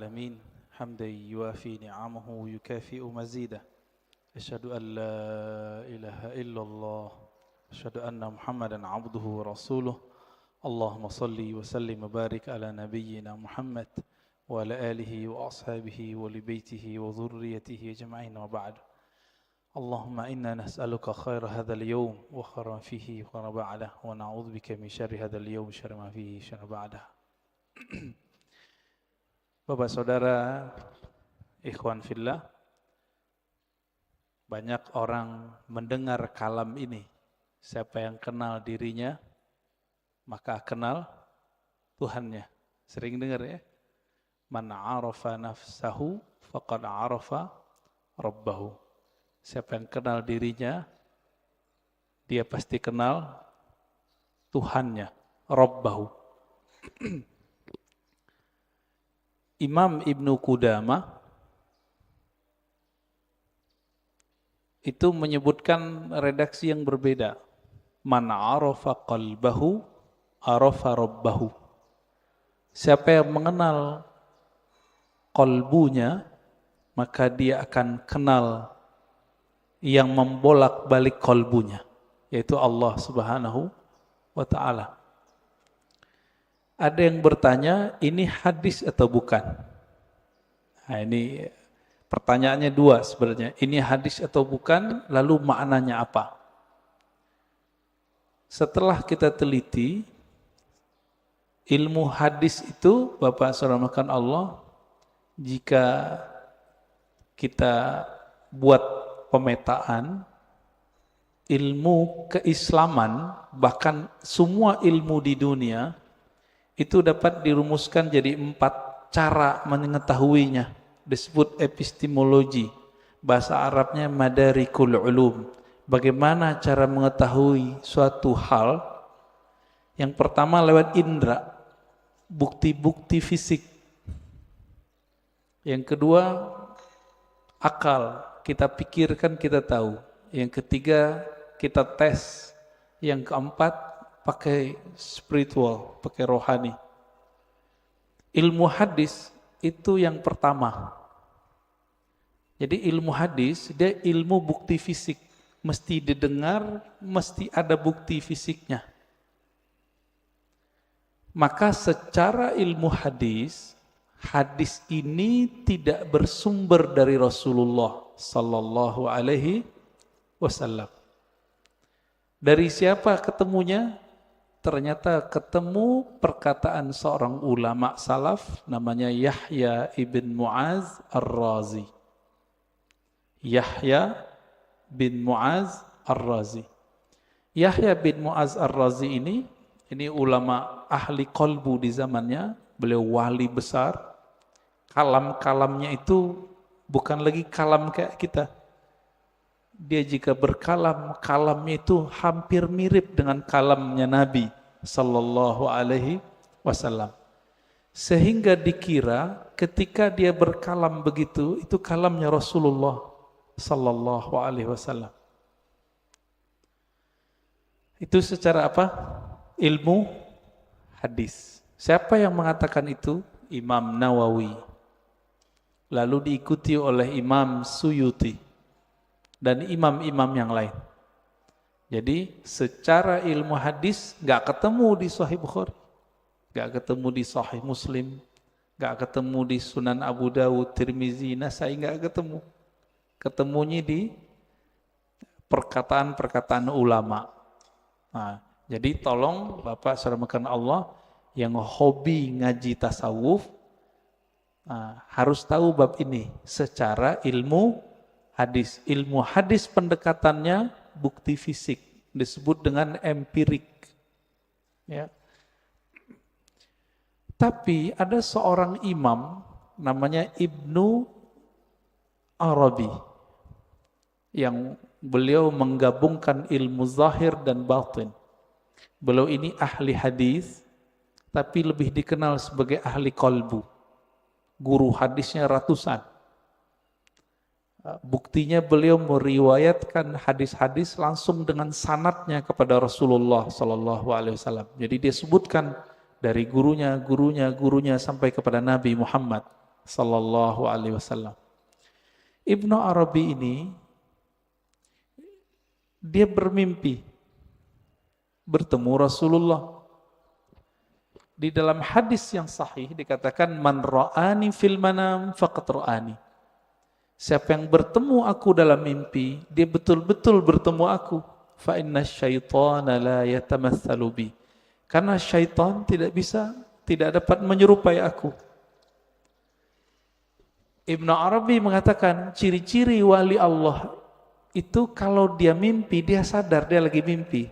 العالمين حمدا يوافي نعمه ويكافئ مزيده أشهد أن لا إله إلا الله أشهد أن محمدا عبده ورسوله اللهم صل وسلم وبارك على نبينا محمد وعلى آله وأصحابه ولبيته وذريته أجمعين وبعد اللهم إنا نسألك خير هذا اليوم وخير ما فيه وخير بعده ونعوذ بك من شر هذا اليوم شر ما فيه شر بعده. Bapak saudara ikhwan fillah, banyak orang mendengar kalam ini. Siapa yang kenal dirinya maka kenal Tuhannya. Sering dengar ya? Man 'arafa nafsahu faqad 'arafa rabbahu. Siapa yang kenal dirinya, dia pasti kenal Tuhannya, Rabbahu. Imam Ibnu Qudamah itu menyebutkan redaksi yang berbeda. Man 'arafa qalbahu, 'arafa rabbahu. Siapa yang mengenal qalbunya, maka dia akan kenal yang membolak-balik qalbunya, yaitu Allah Subhanahu wa ta'ala. Ada yang bertanya, ini hadis atau bukan? Nah, ini pertanyaannya dua sebenarnya. Ini hadis atau bukan, lalu maknanya apa? Setelah kita teliti, ilmu hadis itu, Bapak Saudara Allah, jika kita buat pemetaan, ilmu keislaman, bahkan semua ilmu di dunia, itu dapat dirumuskan jadi 4 cara mengetahuinya. Disebut epistemologi. Bahasa Arabnya madarikul ulum. Bagaimana cara mengetahui suatu hal? Yang pertama lewat indera, bukti-bukti fisik. Yang kedua, akal. Kita pikirkan, kita tahu. Yang ketiga, kita tes. Yang keempat, pakai spiritual, pakai rohani. Ilmu hadis itu yang pertama. Jadi ilmu hadis, dia ilmu bukti fisik. Mesti didengar, mesti ada bukti fisiknya. Maka secara ilmu hadis, hadis ini tidak bersumber dari Rasulullah sallallahu alaihi wasallam. Dari siapa ketemunya? Ternyata ketemu perkataan seorang ulama salaf namanya Yahya ibn Mu'az ar-Razi. Yahya bin Mu'az ar-Razi. Yahya bin Mu'az ar-Razi ini ulama ahli qalbu di zamannya. Beliau wali besar. Kalam-kalamnya itu bukan lagi kalam kayak kita. Dia jika berkalam, kalamnya itu hampir mirip dengan kalamnya Nabi sallallahu alaihi wasallam. Sehingga dikira ketika dia berkalam begitu, itu kalamnya Rasulullah sallallahu alaihi wasallam. Itu secara apa? Ilmu hadis. Siapa yang mengatakan itu? Imam Nawawi. Lalu diikuti oleh Imam Suyuti dan imam-imam yang lain. Jadi secara ilmu hadis gak ketemu di Sahih Bukhari, gak ketemu di Sahih Muslim, gak ketemu di Sunan Abu Dawud, Tirmizi, Nasai, gak ketemu. Ketemunya di perkataan-perkataan ulama. Nah, jadi tolong Bapak saudara Allah yang hobi ngaji tasawuf, harus tahu bab ini secara ilmu hadis. Ilmu hadis pendekatannya bukti fisik, disebut dengan empirik. Ya. Tapi ada seorang imam namanya Ibnu Arabi yang beliau menggabungkan ilmu zahir dan batin. Beliau ini ahli hadis, tapi lebih dikenal sebagai ahli qalbu. Guru hadisnya ratusan. Buktinya beliau meriwayatkan hadis-hadis langsung dengan sanadnya kepada Rasulullah sallallahu alaihi wasallam. Jadi dia sebutkan dari gurunya sampai kepada Nabi Muhammad sallallahu alaihi wasallam. Ibnu Arabi ini dia bermimpi bertemu Rasulullah. Di dalam hadis yang sahih dikatakan man ra'ani fil manam faqad ra'ani. Siapa yang bertemu aku dalam mimpi, dia betul-betul bertemu aku. Fa inna syaitana la yatamatsalu bi. Karena syaitan tidak dapat menyerupai aku. Ibnu Arabi mengatakan ciri-ciri wali Allah itu kalau dia mimpi, dia sadar dia lagi mimpi.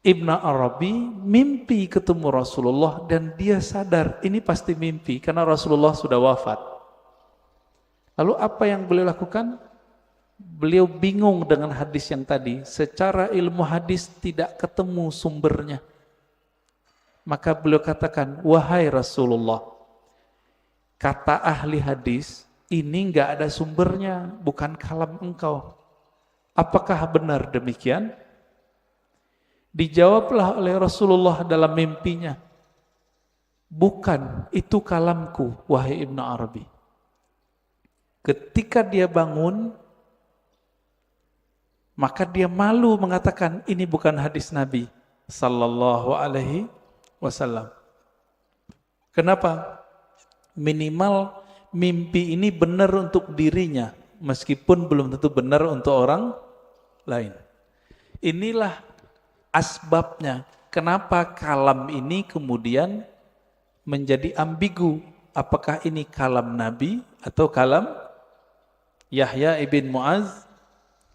Ibnu Arabi mimpi ketemu Rasulullah dan dia sadar ini pasti mimpi karena Rasulullah sudah wafat. Lalu apa yang beliau lakukan? Beliau bingung dengan hadis yang tadi. Secara ilmu hadis tidak ketemu sumbernya. Maka beliau katakan, wahai Rasulullah, kata ahli hadis, ini enggak ada sumbernya, bukan kalam engkau. Apakah benar demikian? Dijawablah oleh Rasulullah dalam mimpinya, bukan, itu kalamku, wahai Ibnu Arabi. Ketika dia bangun, maka dia malu mengatakan, ini bukan hadis Nabi sallallahu alaihi wasallam. Kenapa? Minimal mimpi ini benar untuk dirinya, meskipun belum tentu benar untuk orang lain. Inilah asbabnya kenapa kalam ini kemudian menjadi ambigu. Apakah ini kalam Nabi atau kalam Yahya ibn Mu'az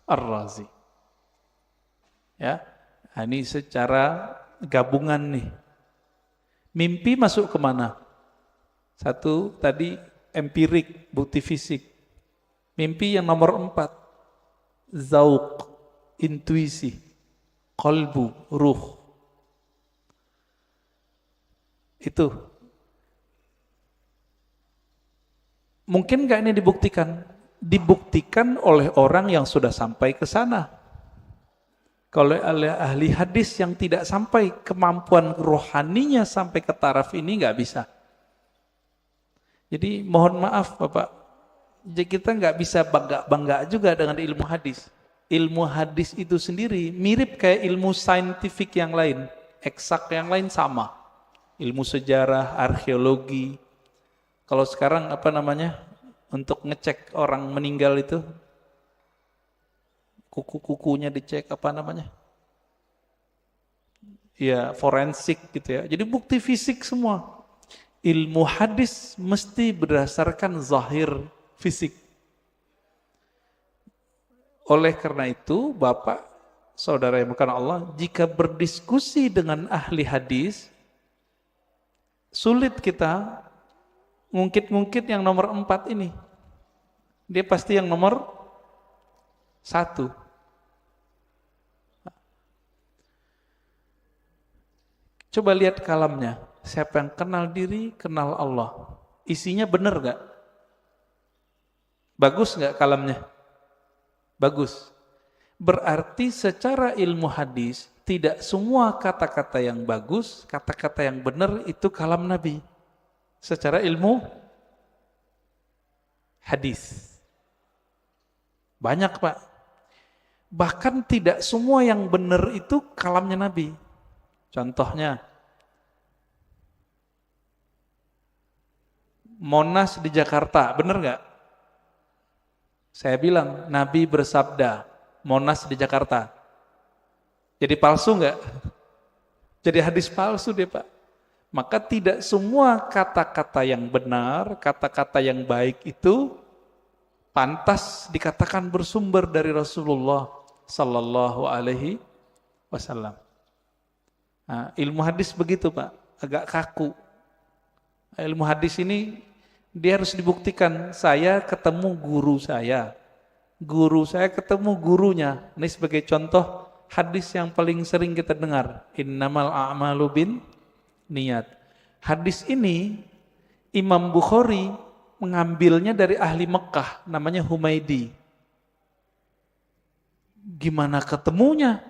Ar-Razi? Ya, ini secara gabungan nih. Mimpi masuk kemana? Satu tadi empirik, bukti fisik. Mimpi yang nomor 4, zauq, intuisi, qalbu, ruh. Itu. Mungkin nggak ini dibuktikan? Dibuktikan oleh orang yang sudah sampai ke sana. Kalau oleh ahli hadis yang tidak sampai kemampuan rohaninya sampai ke taraf ini nggak bisa. Jadi mohon maaf Bapak, kita nggak bisa bangga juga dengan ilmu hadis. Ilmu hadis itu sendiri mirip kayak ilmu saintifik yang lain, eksak yang lain sama. Ilmu sejarah, arkeologi. Kalau sekarang apa namanya, untuk ngecek orang meninggal itu, kuku-kukunya dicek apa namanya? Ya forensik gitu ya. Jadi bukti fisik semua. Ilmu hadis mesti berdasarkan zahir fisik. Oleh karena itu, Bapak, Saudara yang bukan Allah, jika berdiskusi dengan ahli hadis, sulit kita ngungkit-ngungkit yang nomor 4 ini. Dia pasti yang nomor 1. Coba lihat kalamnya. Siapa yang kenal diri, kenal Allah. Isinya benar gak? Bagus gak kalamnya? Bagus. Berarti secara ilmu hadis, tidak semua kata-kata yang bagus, kata-kata yang benar itu kalam Nabi. Secara ilmu hadis. Banyak Pak. Bahkan tidak semua yang benar itu kalamnya Nabi. Contohnya, Monas di Jakarta, benar nggak? Saya bilang, Nabi bersabda, Monas di Jakarta. Jadi palsu nggak? Jadi hadis palsu deh Pak. Maka tidak semua kata-kata yang benar, kata-kata yang baik itu pantas dikatakan bersumber dari Rasulullah Sallallahu Alaihi Wasallam. Nah, ilmu hadis begitu Pak, agak kaku. Ilmu hadis ini dia harus dibuktikan. Saya ketemu guru saya ketemu gurunya. Ini sebagai contoh hadis yang paling sering kita dengar. Innamal a'malu bin niat. Hadis ini Imam Bukhari mengambilnya dari ahli Mekah, namanya Humaidi. Gimana ketemunya?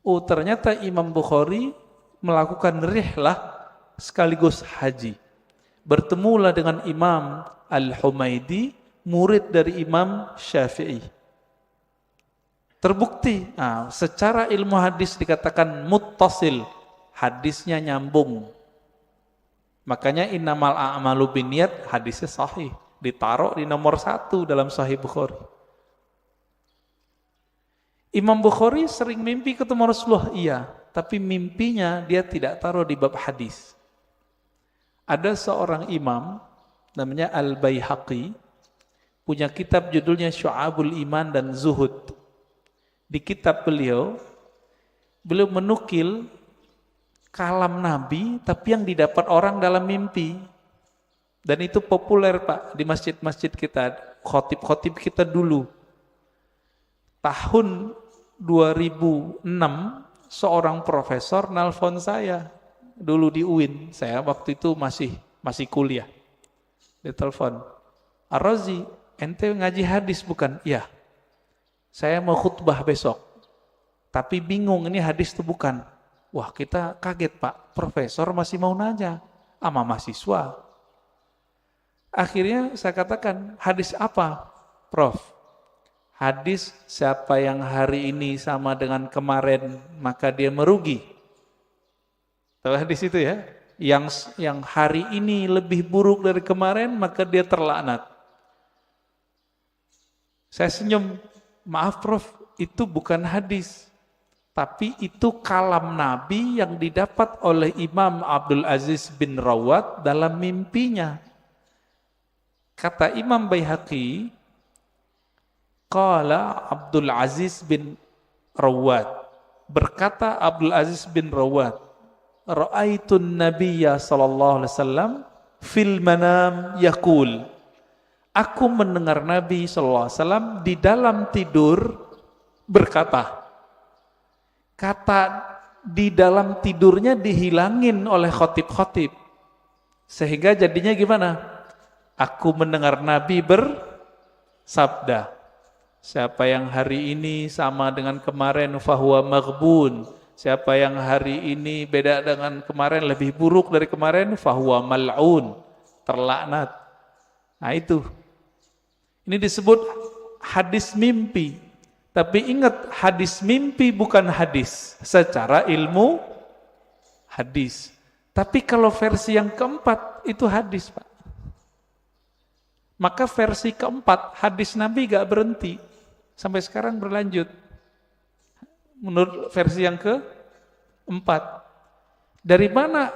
Oh, ternyata Imam Bukhari melakukan rihlah sekaligus haji. bertemulah dengan Imam Al-Humaidi, murid dari Imam Syafi'i. Terbukti, secara ilmu hadis dikatakan muttasil, hadisnya nyambung. Makanya innamal a'malu binniyat, hadisnya sahih, ditaruh di nomor 1 dalam Sahih Bukhari. Imam Bukhari sering mimpi ketemu Rasulullah, iya, tapi mimpinya dia tidak taruh di bab hadis. Ada seorang imam namanya Al-Baihaqi, punya kitab judulnya Syu'abul Iman dan Zuhud. Di kitab beliau menukil kalam Nabi tapi yang didapat orang dalam mimpi. Dan itu populer Pak di masjid-masjid kita, khotib-khotib kita dulu. Tahun 2006 seorang profesor nelfon saya dulu di UIN. Saya waktu itu masih kuliah. Dia telepon, "Ar-Razi, ente ngaji hadis bukan?" "Iya. Saya mau khutbah besok, tapi bingung ini hadis itu bukan." Wah, kita kaget Pak, profesor masih mau nanya sama mahasiswa. Akhirnya saya katakan, hadis apa? Prof, hadis siapa yang hari ini sama dengan kemarin maka dia merugi. Tahu hadis itu ya? Yang hari ini lebih buruk dari kemarin maka dia terlaknat. Saya senyum, maaf Prof, itu bukan hadis, tapi itu kalam Nabi yang didapat oleh Imam Abdul Aziz bin Rawat dalam mimpinya. Kata Imam Baihaqi, qala Abdul Aziz bin Rawat, berkata Abdul Aziz bin Rawat, ra'aitun nabiyya sallallahu alaihi wasallam fil manam yaqul, aku mendengar Nabi sallallahu alaihi wasallam di dalam tidur berkata. Kata di dalam tidurnya dihilangin oleh khotib-khotib. Sehingga jadinya gimana? Aku mendengar Nabi bersabda, siapa yang hari ini sama dengan kemarin fahuwa maghbun. Siapa yang hari ini beda dengan kemarin, lebih buruk dari kemarin, fahuwa mal'un, terlaknat. Nah itu. Ini disebut hadis mimpi. Tapi ingat, hadis mimpi bukan hadis secara ilmu hadis. Tapi kalau versi yang keempat itu hadis Pak. Maka versi keempat hadis Nabi gak berhenti. Sampai sekarang berlanjut. Menurut versi yang keempat. Dari mana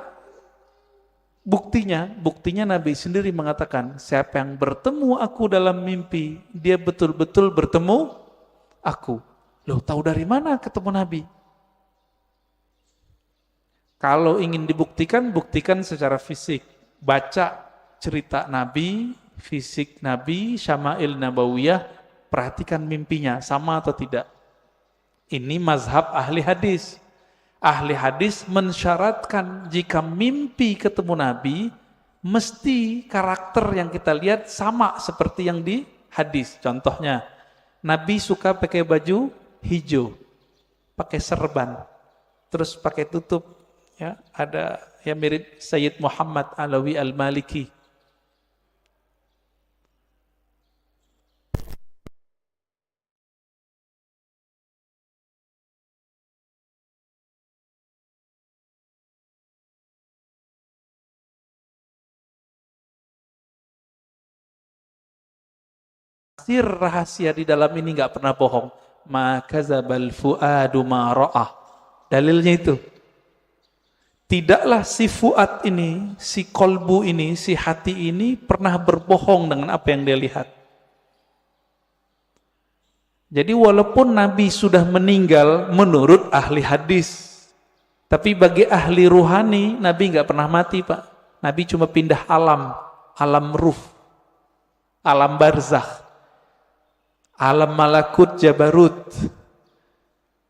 buktinya? Buktinya Nabi sendiri mengatakan, siapa yang bertemu aku dalam mimpi, dia betul-betul bertemu aku. Loh, tahu dari mana ketemu Nabi? Kalau ingin dibuktikan, buktikan secara fisik. Baca cerita Nabi, fisik Nabi, Syama'il Nabawiyah, perhatikan mimpinya, sama atau tidak. Ini mazhab ahli hadis. Ahli hadis mensyaratkan jika mimpi ketemu Nabi, mesti karakter yang kita lihat sama seperti yang di hadis. Contohnya, Nabi suka pakai baju hijau, pakai serban, terus pakai tutup, ya ada yang mirip Sayyid Muhammad Alawi Al-Maliki. Sir rahasia di dalam ini nggak pernah bohong. Ma kadzabal fuadu ma ra'ah. Dalilnya itu. Tidaklah si fuad ini, si kolbu ini, si hati ini pernah berbohong dengan apa yang dia lihat. Jadi walaupun Nabi sudah meninggal menurut ahli hadis, tapi bagi ahli ruhani Nabi nggak pernah mati Pak. Nabi cuma pindah alam, alam ruh, alam barzakh, alam malakut jabarut.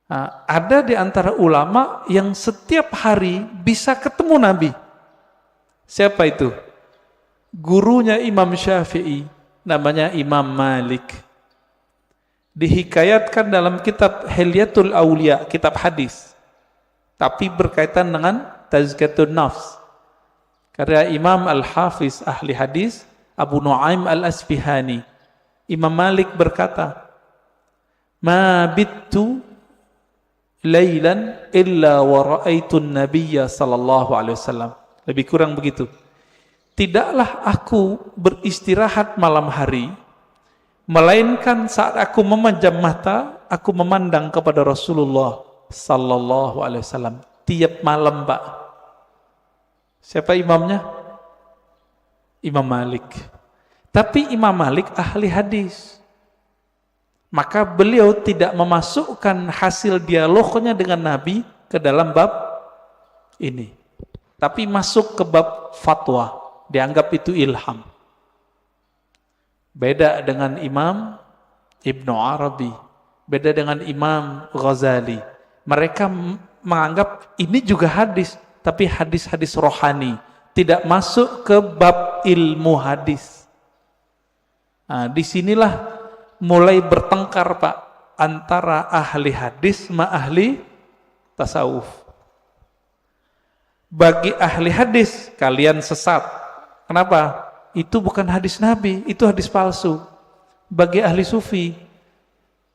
Nah, ada di antara ulama yang setiap hari bisa ketemu Nabi. Siapa itu? Gurunya Imam Syafi'i, namanya Imam Malik. Dihikayatkan dalam kitab Hilyatul Aulia, kitab hadis. Tapi berkaitan dengan Tazkiyatun Nafs. Karena Imam Al-Hafiz ahli hadis Abu Nu'aim Al-Asfihani, Imam Malik berkata, "Ma bittu lailan illa wa ra'aitun nabiyya sallallahu alaihi wasallam." Lebih kurang begitu. Tidaklah aku beristirahat malam hari, melainkan saat aku memejam mata, aku memandang kepada Rasulullah sallallahu alaihi wasallam tiap malam, Pak. Siapa imamnya? Imam Malik. Tapi Imam Malik ahli hadis. Maka beliau tidak memasukkan hasil dialognya dengan Nabi ke dalam bab ini. Tapi masuk ke bab fatwa. Dianggap itu ilham. Beda dengan Imam Ibnu Arabi. Beda dengan Imam Ghazali. Mereka menganggap ini juga hadis. Tapi hadis-hadis rohani. Tidak masuk ke bab ilmu hadis. Nah, disinilah mulai bertengkar, Pak, antara ahli hadis sama ahli tasawuf. Bagi ahli hadis, kalian sesat. Kenapa? Itu bukan hadis Nabi, itu hadis palsu. Bagi ahli sufi,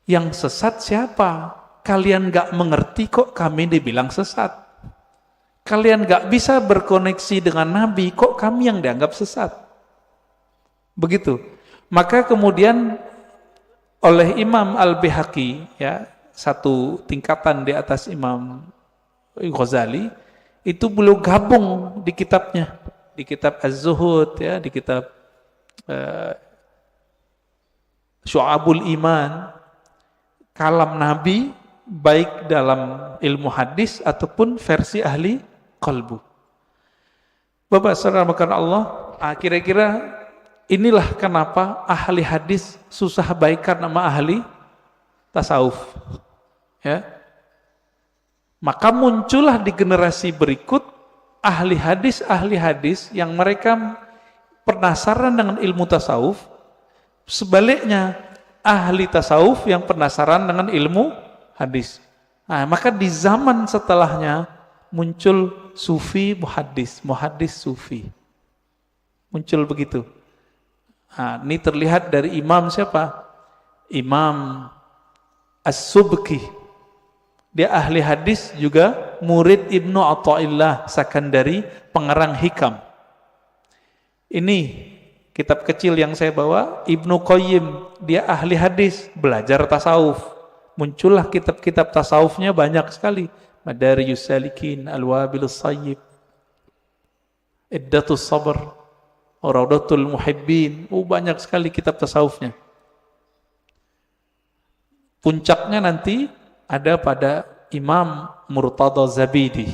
yang sesat siapa? Kalian gak mengerti kok kami dibilang sesat. Kalian gak bisa berkoneksi dengan Nabi, kok kami yang dianggap sesat. Begitu. Maka kemudian oleh Imam Al-Baihaqi, ya, satu tingkatan di atas Imam Ghazali, itu beliau gabung di kitabnya, di kitab Az-Zuhud, ya, di kitab Syu'abul Iman, kalam Nabi baik dalam ilmu hadis ataupun versi ahli qalbu. Bapak saudara makan Allah, kira-kira inilah kenapa ahli hadis susah baikan sama ahli tasawuf. Ya. Maka muncullah di generasi berikut ahli hadis yang mereka penasaran dengan ilmu tasawuf. Sebaliknya, ahli tasawuf yang penasaran dengan ilmu hadis. Nah, maka di zaman setelahnya muncul sufi muhaddis sufi. Muncul begitu. Nah, ini terlihat dari imam siapa? Imam As-Subki. Dia ahli hadis juga murid Ibnu Athaillah Sakandari, pengarang Hikam. Ini kitab kecil yang saya bawa, Ibnu Qayyim, dia ahli hadis, belajar tasawuf. Muncullah kitab-kitab tasawufnya banyak sekali. Madarijus Salikin, Al-Wabilus Sayyib, Iddatus Sabr, Raudatul Muhibbin, banyak sekali kitab tasawufnya. Puncaknya nanti ada pada Imam Murtada Zabidi,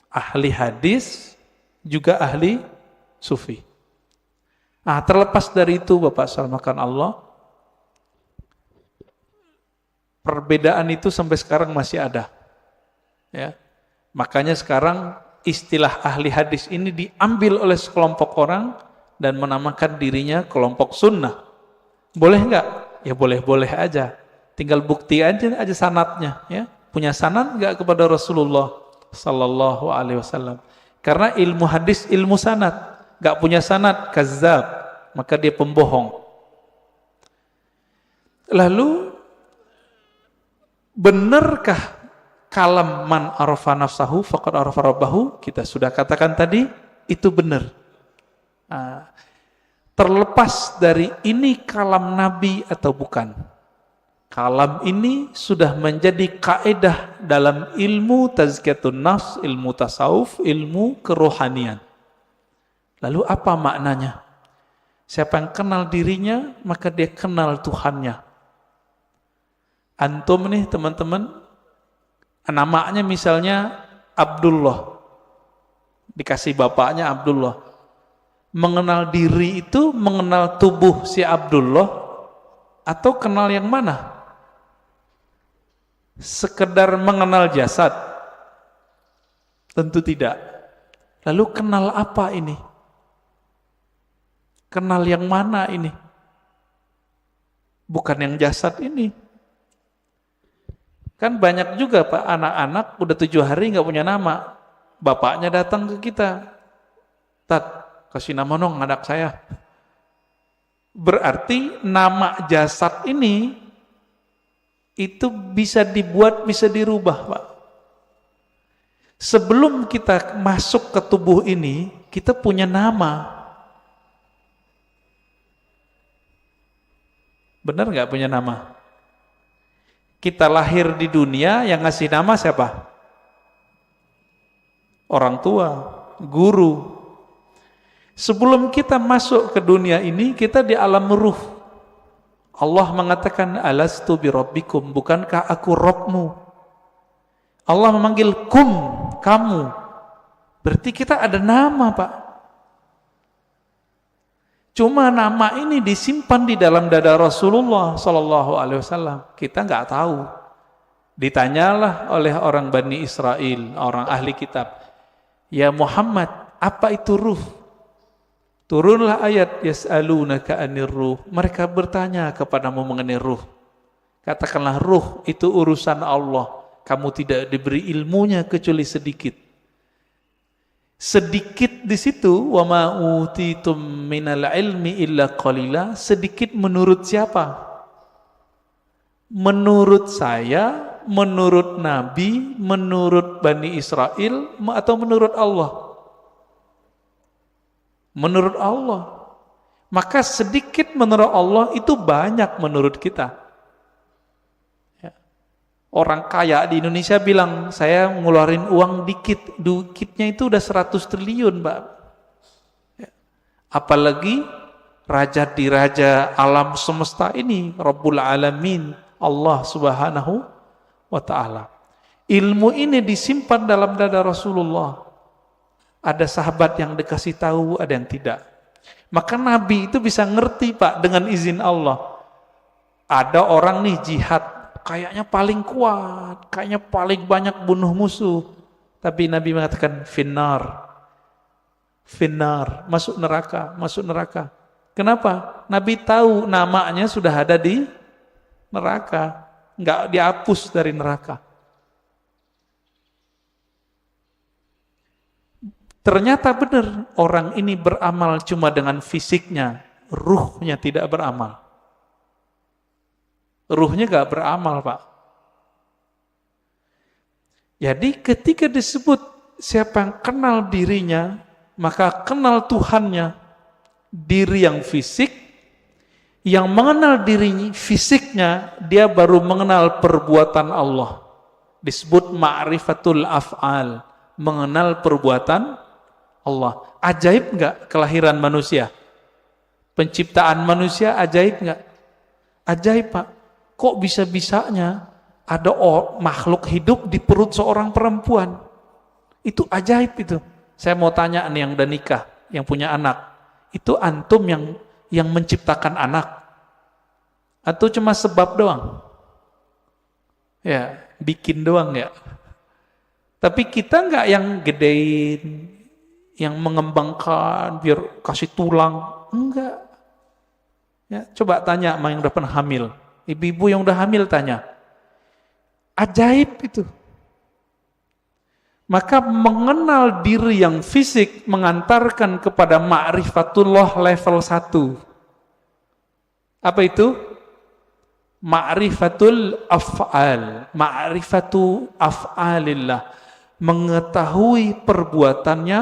ahli hadis juga ahli sufi. Nah, terlepas dari itu Bapak salamakan Allah, perbedaan itu sampai sekarang masih ada. Ya. Makanya sekarang istilah ahli hadis ini diambil oleh sekelompok orang dan menamakan dirinya kelompok sunnah. Boleh enggak? Ya boleh-boleh aja. Tinggal bukti aja sanadnya, ya. Punya sanad enggak kepada Rasulullah sallallahu alaihi wasallam? Karena ilmu hadis ilmu sanad, enggak punya sanad kazzab, maka dia pembohong. Lalu benarkah kalam man arafa nafsahu faqad arafa rabbahu? Kita sudah katakan tadi, itu benar. Terlepas dari ini kalam Nabi atau bukan. Kalam ini sudah menjadi kaidah dalam ilmu tazkiyatun nafs, ilmu tasawuf, ilmu kerohanian. Lalu apa maknanya? Siapa yang kenal dirinya, maka dia kenal Tuhannya. Antum nih teman-teman, namanya misalnya Abdullah, dikasih bapaknya Abdullah. Mengenal diri itu mengenal tubuh si Abdullah atau kenal yang mana? Sekedar mengenal jasad? Tentu tidak. Lalu kenal apa ini? Kenal yang mana ini? Bukan yang jasad ini. Kan banyak juga Pak, anak-anak udah 7 hari nggak punya nama. Bapaknya datang ke kita. Tat, kasih nama dong anak saya. Berarti nama jasad ini itu bisa dibuat, bisa dirubah, Pak. Sebelum kita masuk ke tubuh ini, kita punya nama. Benar nggak punya nama? Kita lahir di dunia, yang ngasih nama siapa? Orang tua, guru. Sebelum kita masuk ke dunia ini, kita di alam ruh. Allah mengatakan, alastu birabbikum, bukankah aku Rabbmu? Allah memanggil kum, kamu. Berarti kita ada nama, Pak. Cuma nama ini disimpan di dalam dada Rasulullah Sallallahu Alaihi Wasallam. Kita nggak tahu. Ditanyalah oleh orang Bani Israel, orang ahli kitab, ya Muhammad, apa itu ruh? Turunlah ayat yas'alunaka 'anir ruh. Mereka bertanya kepadamu mengenai ruh. Katakanlah ruh itu urusan Allah. Kamu tidak diberi ilmunya kecuali sedikit. Sedikit di situ, wa ma utitum minal ilmi illa qalila. Sedikit menurut siapa? Menurut saya, menurut Nabi, menurut Bani Israel, atau menurut Allah? Menurut Allah. Maka sedikit menurut Allah itu banyak menurut kita. Orang kaya di Indonesia bilang, saya ngeluarin uang dikit, dikitnya itu udah 100 triliun, Pak. Apalagi raja di raja alam semesta ini, Rabbul Alamin, Allah Subhanahu wa Ta'ala. Ilmu ini disimpan dalam dada Rasulullah. Ada sahabat yang dikasih tahu, ada yang tidak. Maka Nabi itu bisa ngerti, Pak, dengan izin Allah. Ada orang nih jihad, kayaknya paling kuat, kayaknya paling banyak bunuh musuh. Tapi Nabi mengatakan finnar, masuk neraka, masuk neraka. Kenapa? Nabi tahu namanya sudah ada di neraka, nggak dihapus dari neraka. Ternyata benar, orang ini beramal cuma dengan fisiknya, ruhnya tidak beramal. Ruhnya gak beramal, Pak. Jadi ketika disebut siapa yang kenal dirinya, maka kenal Tuhannya. Diri yang fisik, yang mengenal diri fisiknya, dia baru mengenal perbuatan Allah. Disebut ma'rifatul af'al, mengenal perbuatan Allah. Ajaib gak kelahiran manusia? Penciptaan manusia ajaib gak? Ajaib, Pak. Kok bisa-bisanya ada makhluk hidup di perut seorang perempuan? Itu ajaib itu. Saya mau tanya nih yang udah nikah, yang punya anak. Itu antum yang menciptakan anak? Atau cuma sebab doang? Ya, bikin doang ya. Tapi kita nggak yang gedein, yang mengembangkan biar kasih tulang, enggak. Ya, coba tanya sama yang udah pernah hamil. Ibu-ibu yang udah hamil tanya. Ajaib itu. Maka mengenal diri yang fisik mengantarkan kepada ma'rifatullah level 1. Apa itu? Ma'rifatul af'al. Ma'rifatu af'alillah. Mengetahui perbuatannya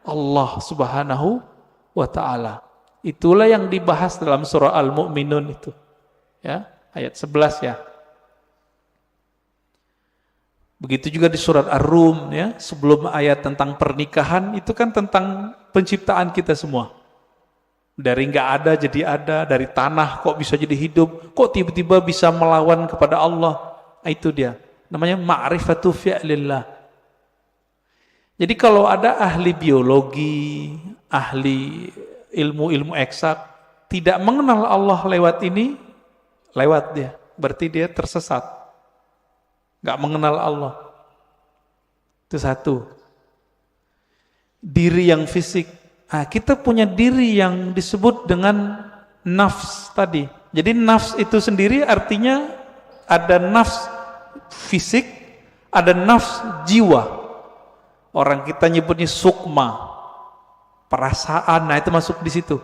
Allah Subhanahu wa Ta'ala. Itulah yang dibahas dalam surah Al-Mu'minun itu. Ya. Ayat 11 ya. Begitu juga di surat Ar-Rum ya, sebelum ayat tentang pernikahan itu kan tentang penciptaan kita semua. Dari nggak ada jadi ada, dari tanah kok bisa jadi hidup, kok tiba-tiba bisa melawan kepada Allah. Itu dia. Namanya ma'rifatu fi'lillah. Jadi kalau ada ahli biologi, ahli ilmu-ilmu eksak tidak mengenal Allah lewat ini, lewat dia, berarti dia tersesat, nggak mengenal Allah. Itu satu. Diri yang fisik. Nah, kita punya diri yang disebut dengan nafs tadi. Jadi nafs itu sendiri artinya ada nafs fisik, ada nafs jiwa. Orang kita nyebutnya sukma, perasaan, nah itu masuk di situ.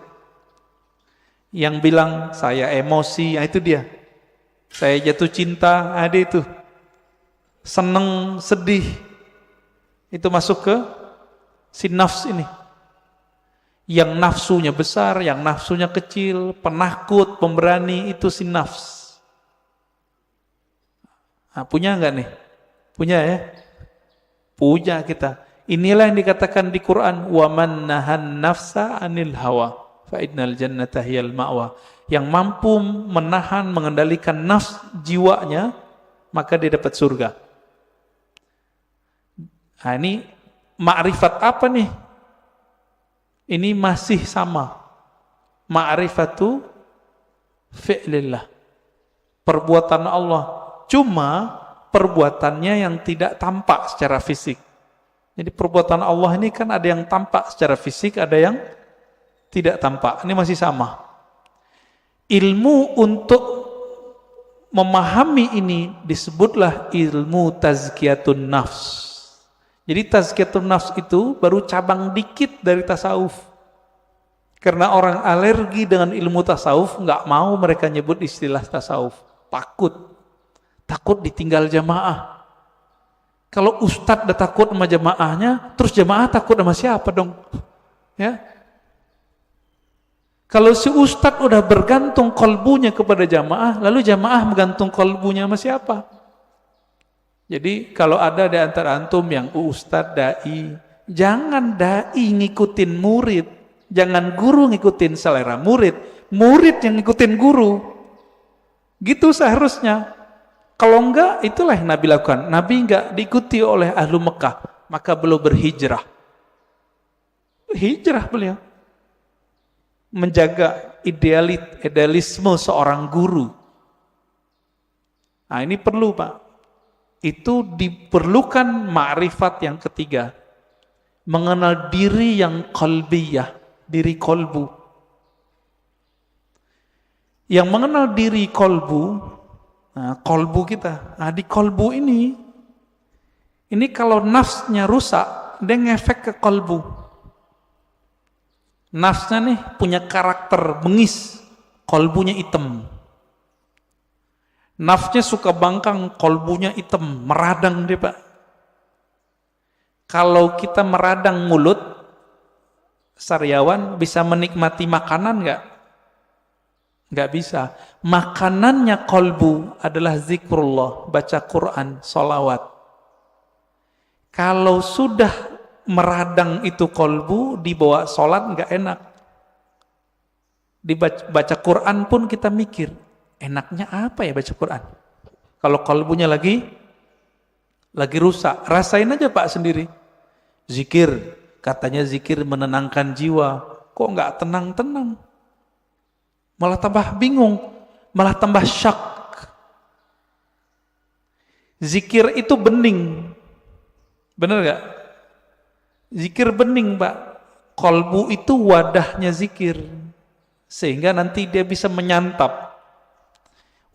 Yang bilang saya emosi, nah itu dia. Saya jatuh cinta, ada itu. Seneng, sedih, itu masuk ke si nafs ini. Yang nafsunya besar, yang nafsunya kecil, penakut, pemberani, itu si nafs. Nah, punya enggak nih? Punya ya? Punya kita. Inilah yang dikatakan di Quran, wa man nahan nafsa 'anil hawa fa innal jannata hiyal ma'wa. Yang mampu menahan, mengendalikan nafs jiwanya, maka dia dapat surga. Nah, ini ma'rifat apa nih? Ini masih sama. Ma'rifatu fi'lillah. Perbuatan Allah. Cuma perbuatannya yang tidak tampak secara fisik. Jadi perbuatan Allah ini kan ada yang tampak secara fisik, ada yang tidak tampak. Ini masih sama. Ilmu untuk memahami ini disebutlah ilmu tazkiyatun nafs. Jadi tazkiyatun nafs itu baru cabang dikit dari tasawuf. Karena orang alergi dengan ilmu tasawuf, nggak mau mereka nyebut istilah tasawuf. Takut ditinggal jamaah. Kalau ustadz udah takut sama jamaahnya, terus jamaah takut sama siapa dong? Ya. Kalau si ustadz udah bergantung kolbunya kepada jamaah, lalu jamaah bergantung kolbunya sama siapa? Jadi kalau ada di antara antum yang ustadz, dai, jangan dai ngikutin murid, jangan guru ngikutin selera murid, murid yang ngikutin guru. Gitu seharusnya. Kalau enggak, itulah yang Nabi lakukan. Nabi enggak diikuti oleh ahlu Mekah, maka beliau berhijrah. Hijrah beliau. Menjaga idealisme seorang guru. Nah ini perlu Pak. Itu diperlukan ma'rifat yang ketiga. Mengenal diri yang qalbiyah, diri kolbu. Yang mengenal diri kolbu, nah, kolbu kita. Nah, di kolbu ini kalau nafsnya rusak, dia ngefek ke kolbu. Nafsnya nih punya karakter bengis, kolbunya hitam. Nafsnya suka bangkang, kolbunya hitam, meradang dia Pak. Kalau kita meradang mulut, sariawan bisa menikmati makanan enggak? Enggak bisa. Makanannya kolbu adalah zikrullah, baca Quran, sholawat. Kalau sudah meradang itu kolbu, dibawa sholat enggak enak. Dibaca Quran pun kita mikir, enaknya apa ya baca Quran? Kalau kolbunya lagi rusak, rasain aja Pak sendiri. Zikir, katanya zikir menenangkan jiwa, kok enggak tenang-tenang? Malah tambah bingung, malah tambah syak. Zikir itu bening. Benar gak? Zikir bening Pak. Kolbu itu wadahnya zikir. Sehingga nanti dia bisa menyantap.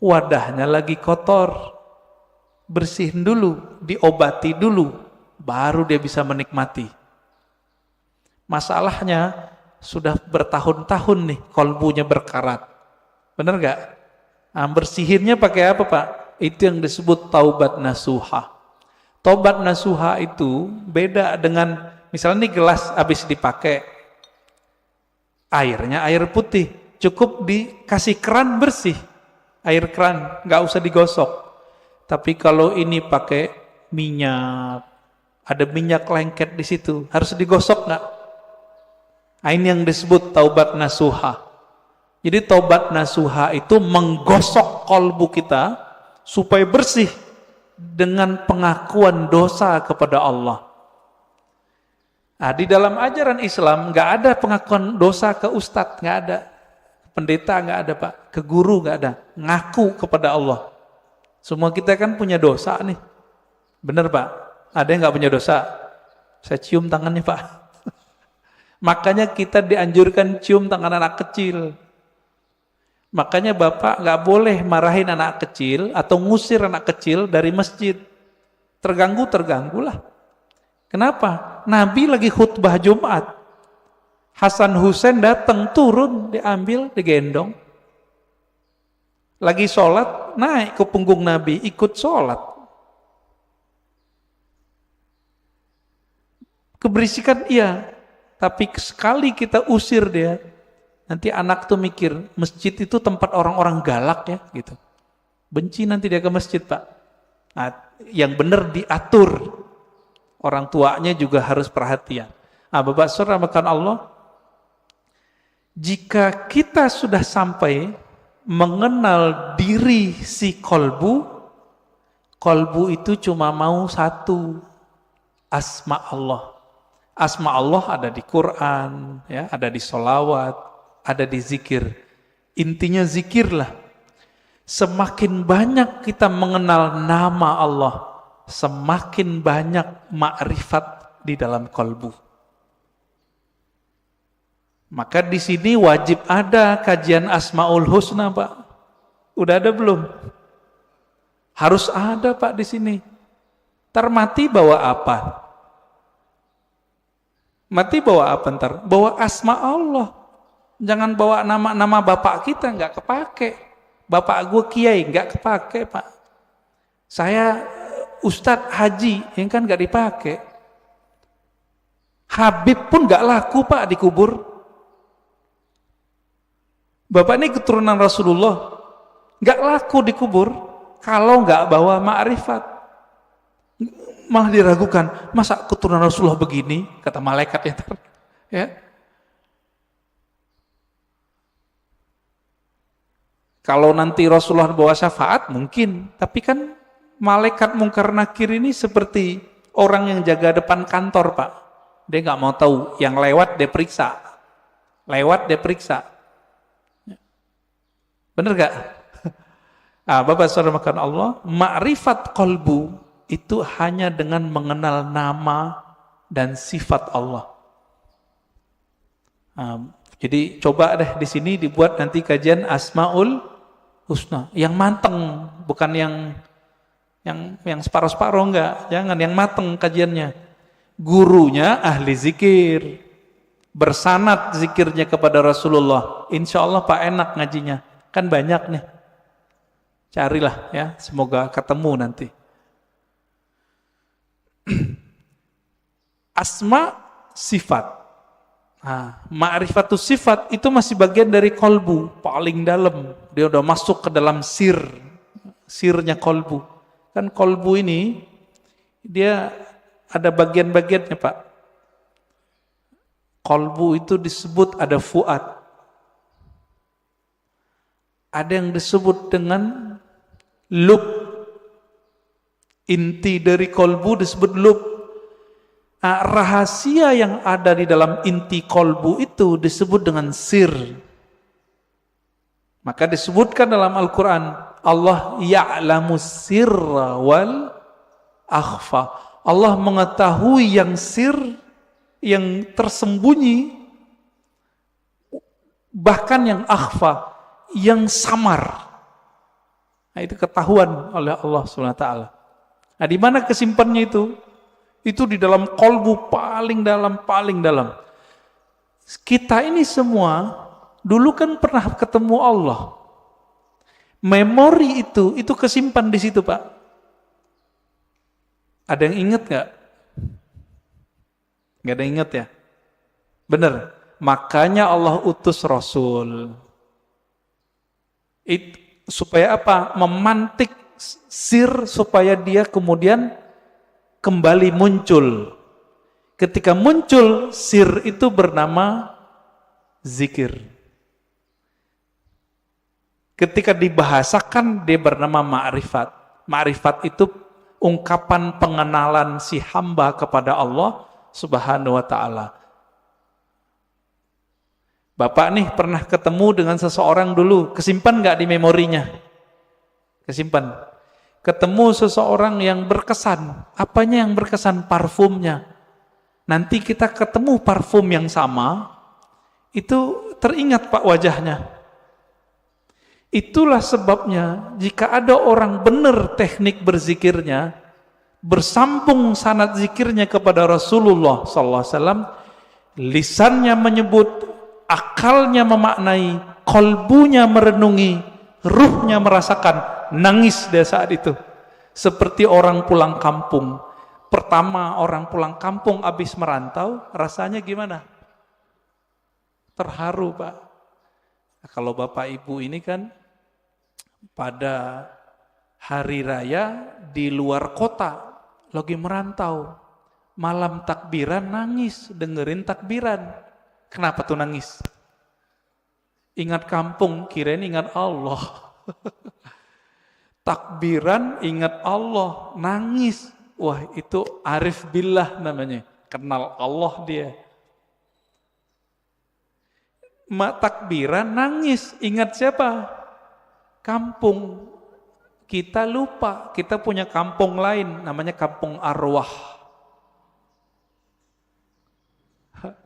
Wadahnya lagi kotor. Bersihin dulu, diobati dulu. Baru dia bisa menikmati. Masalahnya, sudah bertahun-tahun nih kolbunya berkarat. Benar gak? Nah, bersihinnya pakai apa Pak? Itu yang disebut taubat nasuha. Taubat nasuha itu beda dengan, misalnya nih gelas habis dipakai, airnya air putih, cukup dikasih keran bersih, air keran, gak usah digosok. Tapi kalau ini pakai minyak, ada minyak lengket di situ, harus digosok gak? Ini yang disebut taubat nasuha. Jadi taubat nasuha itu menggosok kolbu kita supaya bersih dengan pengakuan dosa kepada Allah. Nah, di dalam ajaran Islam nggak ada pengakuan dosa ke ustadz, nggak ada. Pendeta nggak ada Pak, ke guru nggak ada. Ngaku kepada Allah. Semua kita kan punya dosa nih. Bener Pak? Ada yang nggak punya dosa? Saya cium tangannya Pak. Makanya kita dianjurkan cium tangan anak kecil. Makanya Bapak nggak boleh marahin anak kecil atau ngusir anak kecil dari masjid. Terganggulah. Kenapa? Nabi lagi khutbah Jumat. Hasan Husain datang, turun, diambil, digendong. Lagi sholat, naik ke punggung Nabi, ikut sholat. Keberisikan iya, tapi sekali kita usir dia, nanti anak tuh mikir, masjid itu tempat orang-orang galak ya, gitu. Benci nanti dia ke masjid, Pak. Nah, yang benar diatur. Orang tuanya juga harus perhatian. Nah, Bapak Saudara makan Allah, jika kita sudah sampai mengenal diri si kolbu itu cuma mau satu, asma Allah. Asma Allah ada di Quran, ya, ada di sholawat, ada di zikir. Intinya zikirlah. Semakin banyak kita mengenal nama Allah, semakin banyak makrifat di dalam kolbu. Maka di sini wajib ada kajian Asmaul Husna, Pak. Udah ada belum? Harus ada, Pak, di sini. Mati bawa apa? Mati bawa apa ntar? Bawa asma Allah. Jangan bawa nama-nama bapak kita, nggak kepake. Bapak gue kiai, nggak kepake, Pak. Saya Ustadz Haji, yang kan nggak dipakai. Habib pun nggak laku, Pak, dikubur. Bapak ini keturunan Rasulullah, nggak laku dikubur kalau nggak bawa ma'rifat. Malah diragukan, masa keturunan Rasulullah begini, kata malaikat ya. Kalau nanti Rasulullah bawa syafaat mungkin, tapi kan malaikat mungkar nakir ini seperti orang yang jaga depan kantor, Pak. Dia nggak mau tahu, yang lewat dia periksa, bener gak? Bapak saudara makan Allah, ma'rifat qalbu itu hanya dengan mengenal nama dan sifat Allah. Jadi coba deh di sini dibuat nanti kajian Asmaul Husna yang mateng, bukan yang separuh-separuh, enggak. Jangan, yang mateng kajiannya. Gurunya ahli zikir, bersanad zikirnya kepada Rasulullah. Insya Allah Pak enak ngajinya, kan banyak nih. Carilah ya, semoga ketemu nanti. Asma sifat. Ma'rifatus sifat itu masih bagian dari kolbu, paling dalam. Dia udah masuk ke dalam sirnya kolbu. Kan kolbu ini dia ada bagian-bagiannya, Pak. Kolbu itu disebut ada fuad. Ada yang disebut dengan lub. Inti dari kolbu disebut lub. Rahasia yang ada di dalam inti kolbu itu disebut dengan sir. Maka disebutkan dalam Al-Quran, Allah ya'lamu sirra wal akhfa. Allah mengetahui yang sir, yang tersembunyi, bahkan yang akhfa, yang samar. Nah, itu ketahuan oleh Allah SWT. Nah, di mana kesimpannya itu? Itu di dalam kolbu paling dalam. Kita ini semua dulu kan pernah ketemu Allah. Memori itu kesimpan di situ, Pak. Ada yang ingat nggak? Nggak ada yang ingat ya? Benar. Makanya Allah utus Rasul. Supaya apa? Memantik sir supaya dia kemudian kembali muncul. Ketika muncul, sir itu bernama zikir. Ketika dibahasakan, dia bernama ma'rifat. Ma'rifat itu ungkapan pengenalan si hamba kepada Allah Subhanahu wa ta'ala. Bapak nih pernah ketemu dengan seseorang dulu, kesimpan gak di memorinya? Kesimpan. Ketemu seseorang yang berkesan. Apanya yang berkesan? Parfumnya. Nanti kita ketemu parfum yang sama, itu teringat, Pak, wajahnya. Itulah sebabnya jika ada orang benar teknik berzikirnya, bersambung sanad zikirnya kepada Rasulullah SAW, lisannya menyebut, akalnya memaknai, kolbunya merenungi, ruhnya merasakan, nangis dia saat itu. Seperti orang pulang kampung. Pertama orang pulang kampung habis merantau, rasanya gimana? Terharu, Pak. Nah, kalau Bapak Ibu ini kan pada hari raya di luar kota, lagi merantau, malam takbiran nangis, dengerin takbiran. Kenapa tuh nangis? Ingat kampung, kirain ingat Allah. Takbiran ingat Allah, nangis. Wah, itu arif billah namanya, kenal Allah dia. Takbiran nangis, ingat siapa? Kampung. Kita lupa, kita punya kampung lain, namanya kampung arwah.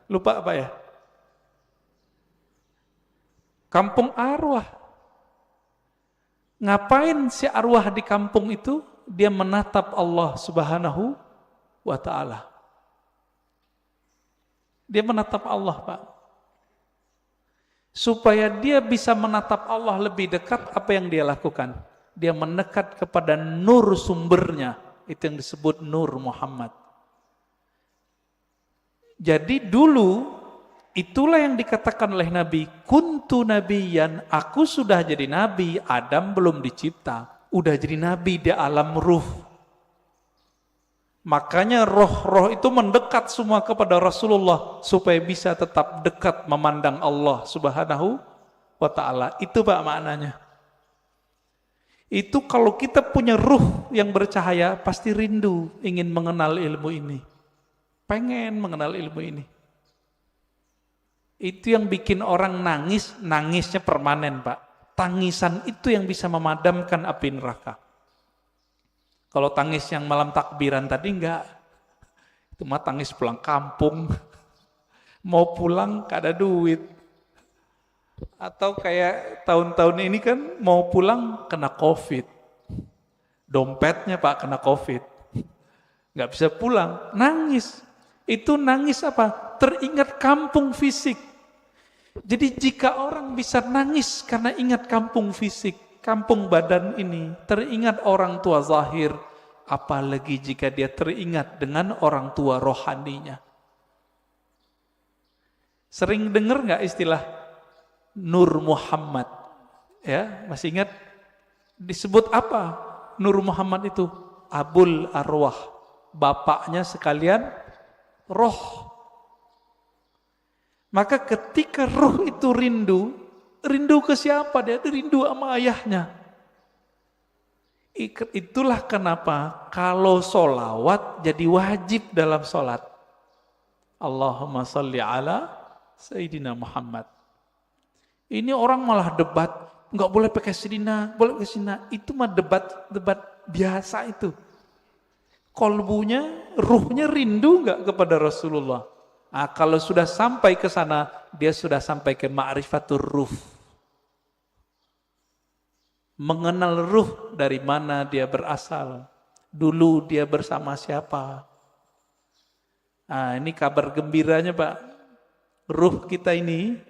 Lupa apa ya? Kampung arwah. Ngapain si arwah di kampung itu? Dia menatap Allah Subhanahu wa ta'ala. Dia menatap Allah, Pak. Supaya dia bisa menatap Allah lebih dekat, apa yang dia lakukan? Dia mendekat kepada nur sumbernya. Itu yang disebut nur Muhammad. Jadi dulu, itulah yang dikatakan oleh Nabi, kuntu nabiyan, aku sudah jadi nabi, Adam belum dicipta. Udah jadi nabi di alam ruh. Makanya roh-roh itu mendekat semua kepada Rasulullah supaya bisa tetap dekat memandang Allah Subhanahu wa ta'ala. Itu Pak maknanya. Itu kalau kita punya ruh yang bercahaya, pasti rindu ingin mengenal ilmu ini. Pengen mengenal ilmu ini. Itu yang bikin orang nangis, nangisnya permanen, Pak. Tangisan itu yang bisa memadamkan api neraka. Kalau tangis yang malam takbiran tadi enggak. Itu mah tangis pulang kampung. Mau pulang gak ada duit. Atau kayak tahun-tahun ini kan mau pulang kena COVID. Dompetnya Pak kena COVID. Gak bisa pulang, nangis. Itu nangis apa? Teringat kampung fisik. Jadi jika orang bisa nangis karena ingat kampung fisik, kampung badan ini, teringat orang tua zahir, apalagi jika dia teringat dengan orang tua rohaninya. Sering dengar nggak istilah Nur Muhammad? Ya, masih ingat? Disebut apa? Nur Muhammad itu Abul Arwah, bapaknya sekalian roh. Maka ketika ruh itu rindu ke siapa? Dia rindu sama ayahnya. Itulah kenapa kalau solawat jadi wajib dalam solat. Allahumma salli ala Sayyidina Muhammad. Ini orang malah debat, nggak boleh pakai Sayyidina, boleh pakai Sayyidina. Itu mah debat biasa itu. Kolbunya, ruhnya rindu nggak kepada Rasulullah? Nah, kalau sudah sampai ke sana, dia sudah sampai ke ma'rifatur ruh. Mengenal ruh dari mana dia berasal. Dulu dia bersama siapa. Nah, ini kabar gembiranya Pak. Ruh kita ini,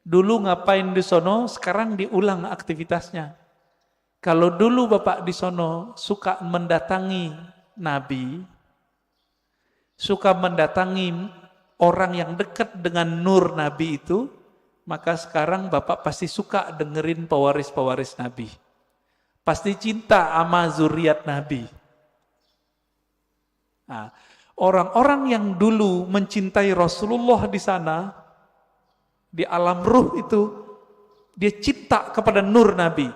dulu ngapain di sono, sekarang diulang aktivitasnya. Kalau dulu Bapak di sono suka mendatangi Nabi, suka mendatangi orang yang dekat dengan nur Nabi itu, maka sekarang Bapak pasti suka dengerin pewaris-pewaris Nabi. Pasti cinta sama zuriat Nabi. Nah, orang-orang yang dulu mencintai Rasulullah di sana, di alam ruh itu, dia cinta kepada nur Nabi.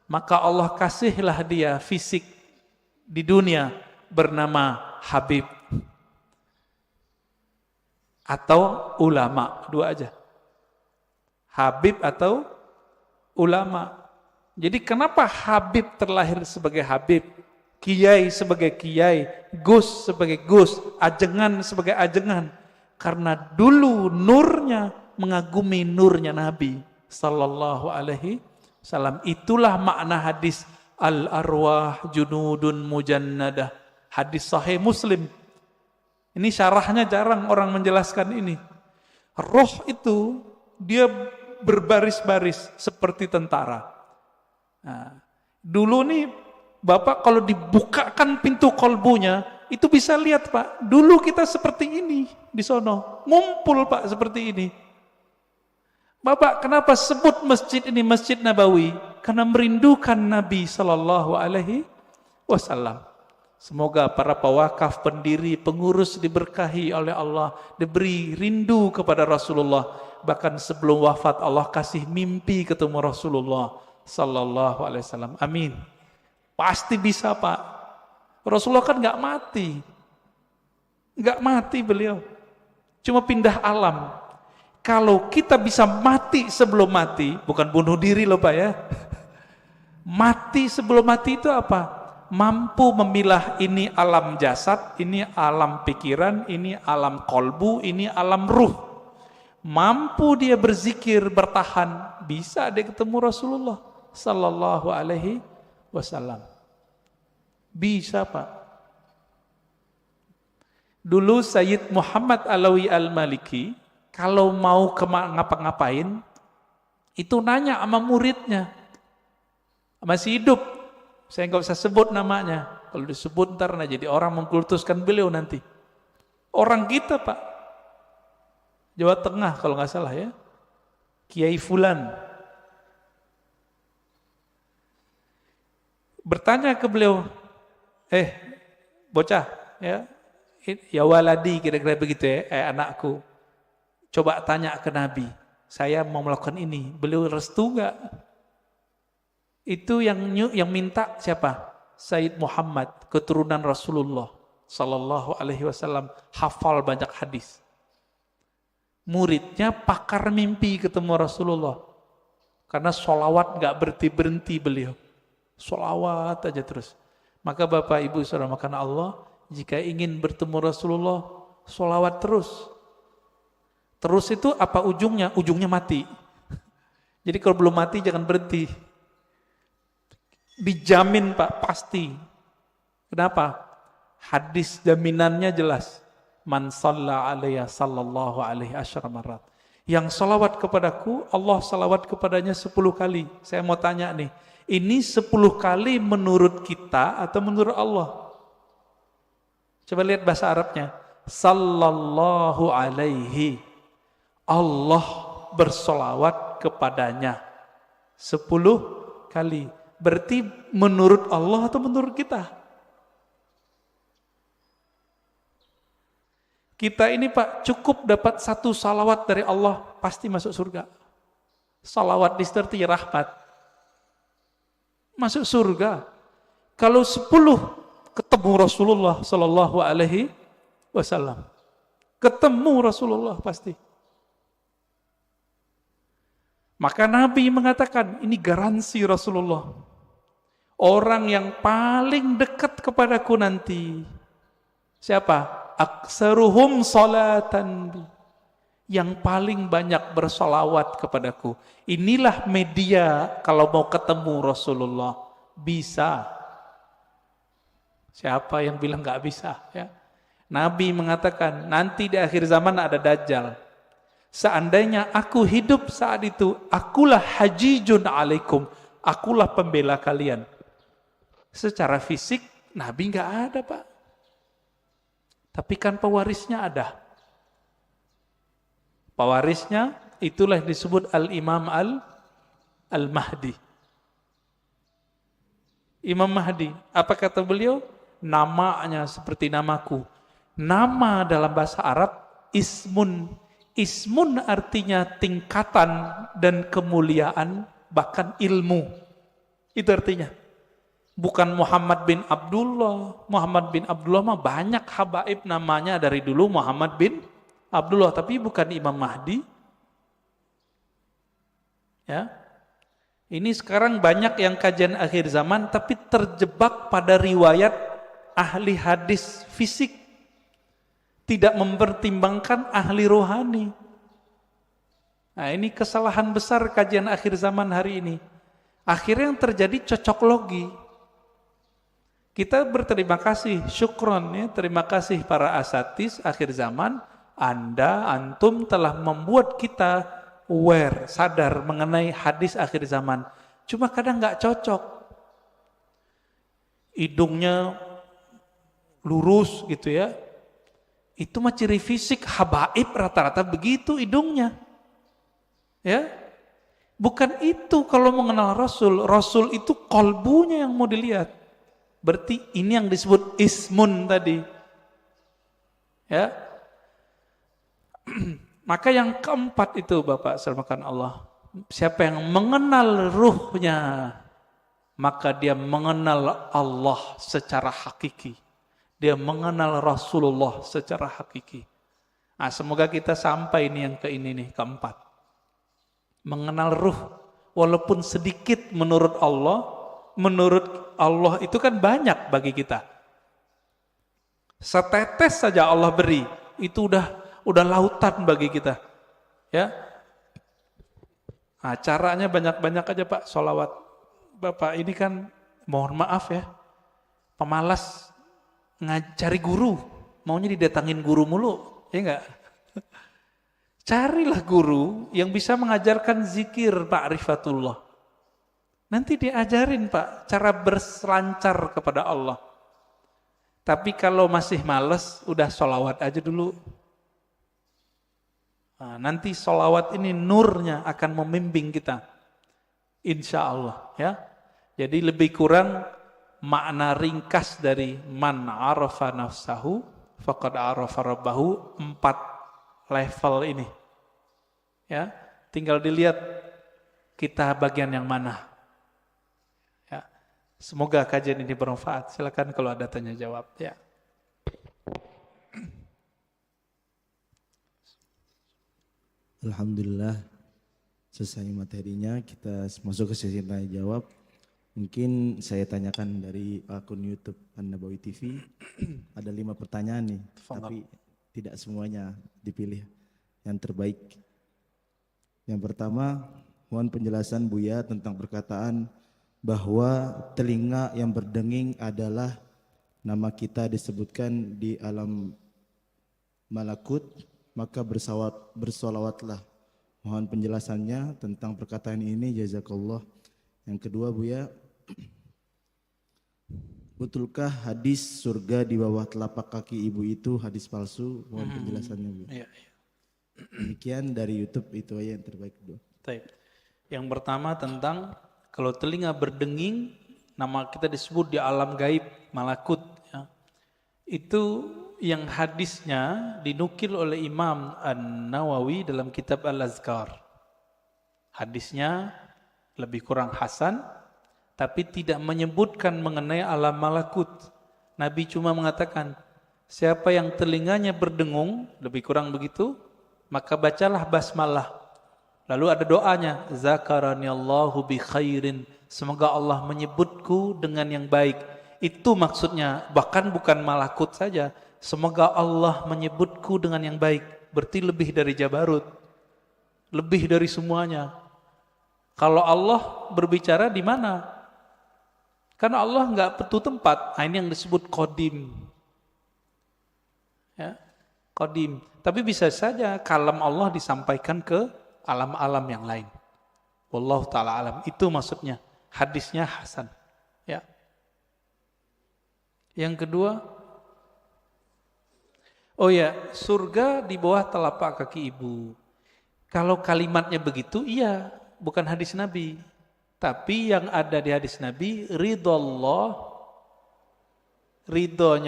Maka Allah kasihlah dia fisik di dunia bernama Habib. Atau ulama, dua aja. Habib atau ulama. Jadi kenapa Habib terlahir sebagai Habib, Kiai sebagai Kiai, Gus sebagai Gus, Ajengan sebagai Ajengan? Karena dulu nurnya mengagumi nurnya Nabi sallallahu alaihi wasallam. Itulah makna hadis al-arwah junudun mujannadah. Hadis sahih Muslim. Ini syarahnya jarang orang menjelaskan ini. Roh itu dia berbaris-baris seperti tentara. Nah, dulu nih Bapak kalau dibukakan pintu kolbunya, itu bisa lihat Pak, dulu kita seperti ini di sono, ngumpul Pak seperti ini. Bapak kenapa sebut masjid ini Masjid Nabawi? Karena merindukan Nabi Sallallahu Alaihi Wasallam. Semoga para pewakaf, pendiri, pengurus diberkahi oleh Allah, diberi rindu kepada Rasulullah. Bahkan sebelum wafat Allah kasih mimpi ketemu Rasulullah Sallallahu Alaihi Wasallam. Amin. Pasti bisa Pak. Rasulullah kan nggak mati beliau. Cuma pindah alam. Kalau kita bisa mati sebelum mati, bukan bunuh diri loh Pak ya. Mati sebelum mati itu apa? Mampu memilah ini alam jasad, ini alam pikiran, ini alam kolbu, ini alam ruh. Mampu dia berzikir, bertahan, bisa dia ketemu Rasulullah Sallallahu Alaihi Wasallam. Bisa Pak. Dulu Sayyid Muhammad Alawi Al-Maliki kalau mau ngapa-ngapain itu nanya sama muridnya, masih hidup, saya nggak usah sebut namanya, kalau disebut ntar jadi orang mengkultuskan beliau nanti. Orang kita Pak, Jawa Tengah kalau nggak salah ya, Kiai Fulan. Bertanya ke beliau, bocah, ya waladi, kira-kira begitu ya, anakku. Coba tanya ke Nabi, saya mau melakukan ini, beliau restu enggak? Itu yang minta siapa? Sayyid Muhammad, keturunan Rasulullah Sallallahu Alaihi Wasallam, hafal banyak hadis. Muridnya pakar mimpi ketemu Rasulullah, karena sholawat enggak berhenti beliau, sholawat aja terus. Maka Bapak Ibu saudara makan Allah, jika ingin bertemu Rasulullah, sholawat terus. Terus itu apa ujungnya? Ujungnya mati. Jadi kalau belum mati jangan berhenti. Dijamin Pak, pasti. Kenapa? Hadis jaminannya jelas. Man shalla alayya sallallahu alaihi asyara marat. Yang salawat kepadaku, Allah salawat kepadanya 10 kali. Saya mau tanya nih, ini 10 kali menurut kita atau menurut Allah? Coba lihat bahasa Arabnya. Sallallahu alaihi. Allah bersolawat kepadanya 10 kali. Berarti menurut Allah atau menurut kita? Kita ini Pak cukup dapat 1 salawat dari Allah pasti masuk surga. Salawat disertai rahmat. Masuk surga. Kalau 10 ketemu Rasulullah Sallallahu Alaihi Wasallam. Ketemu Rasulullah pasti. Maka Nabi mengatakan, ini garansi Rasulullah. Orang yang paling dekat kepadaku nanti. Siapa? Aksaruhum salatan bi. Yang paling banyak bersolawat kepadaku. Inilah media kalau mau ketemu Rasulullah. Bisa. Siapa yang bilang gak bisa? Ya. Nabi mengatakan, nanti di akhir zaman ada Dajjal. Seandainya aku hidup saat itu, akulah hajijun alaikum, akulah pembela kalian. Secara fisik, Nabi nggak ada Pak. Tapi kan pewarisnya ada. Pewarisnya itulah yang disebut Al-Imam Al-Mahdi. Imam Mahdi, apa kata beliau? Namanya seperti namaku. Nama dalam bahasa Arab, ismun. Ismun artinya tingkatan dan kemuliaan, bahkan ilmu. Itu artinya. Bukan Muhammad bin Abdullah. Muhammad bin Abdullah mah banyak habaib namanya dari dulu Muhammad bin Abdullah, tapi bukan Imam Mahdi. Ya. Ini sekarang banyak yang kajian akhir zaman tapi terjebak pada riwayat ahli hadis fisik. Tidak mempertimbangkan ahli rohani. Nah, ini kesalahan besar kajian akhir zaman hari ini. Akhirnya yang terjadi cocok logi. Kita berterima kasih, syukron ya, terima kasih para asatis akhir zaman, antum telah membuat kita aware, sadar mengenai hadis akhir zaman. Cuma kadang nggak cocok. Hidungnya lurus gitu ya. Itu mah ciri fisik habaib rata-rata begitu hidungnya. Ya. Bukan itu kalau mengenal Rasul. Rasul itu kolbunya yang mau dilihat. Berarti ini yang disebut ismun tadi. Ya. Maka yang keempat itu Bapak selamatkan Allah. Siapa yang mengenal ruhnya, maka dia mengenal Allah secara hakiki. Dia mengenal Rasulullah secara hakiki. Nah, semoga kita sampai ini nih, keempat. Mengenal ruh, walaupun sedikit menurut Allah itu kan banyak bagi kita. Setetes saja Allah beri, itu udah lautan bagi kita. Ya. Nah, caranya banyak-banyak aja Pak, sholawat. Bapak ini kan mohon maaf ya, pemalas ngajari guru, maunya didatangin guru mulu, ya enggak? Carilah guru yang bisa mengajarkan zikir ma'rifatullah. Nanti diajarin Pak, cara berselancar kepada Allah. Tapi kalau masih males, udah sholawat aja dulu. Nah, nanti sholawat ini nurnya akan membimbing kita. Insya Allah ya. Jadi lebih kurang makna ringkas dari man arafa nafsahu faqad arafa rabbahu, 4 level ini. Ya, tinggal dilihat kita bagian yang mana. Ya. Semoga kajian ini bermanfaat. Silakan kalau ada tanya jawab ya. Alhamdulillah selesai materinya, kita masuk ke sesi tanya jawab. Mungkin saya tanyakan dari akun YouTube An-Nabawi TV. Ada 5 pertanyaan nih, tapi tidak semuanya dipilih, yang terbaik. Yang pertama, mohon penjelasan Buya tentang perkataan bahwa telinga yang berdenging adalah nama kita disebutkan di alam malakut, maka bersolawatlah. Mohon penjelasannya tentang perkataan ini, jazakallah. Yang kedua Buya, betulkah hadis surga di bawah telapak kaki ibu itu hadis palsu? Mohon penjelasannya Bu. Iya. Demikian dari YouTube, itu aja yang terbaik Bu. Yang pertama tentang kalau telinga berdenging, nama kita disebut di alam gaib malakut. Ya. Itu yang hadisnya dinukil oleh Imam An-Nawawi dalam kitab Al-Azkar. Hadisnya lebih kurang hasan, tapi tidak menyebutkan mengenai alam malakut. Nabi cuma mengatakan, siapa yang telinganya berdengung, lebih kurang begitu, maka bacalah basmalah. Lalu ada doanya, zakaraniallahu bi khairin, semoga Allah menyebutku dengan yang baik. Itu maksudnya, bahkan bukan malakut saja, semoga Allah menyebutku dengan yang baik. Berarti lebih dari jabarut, lebih dari semuanya. Kalau Allah berbicara di mana? Karena Allah nggak petu tempat. Nah, ini yang disebut qadim. Ya, qadim. Tapi bisa saja kalam Allah disampaikan ke alam-alam yang lain. Wallahu ta'ala alam. Itu maksudnya. Hadisnya hasan. Ya. Yang kedua, oh ya, surga di bawah telapak kaki ibu. Kalau kalimatnya begitu, iya, bukan hadis Nabi. Tapi yang ada di hadis Nabi, ridhonya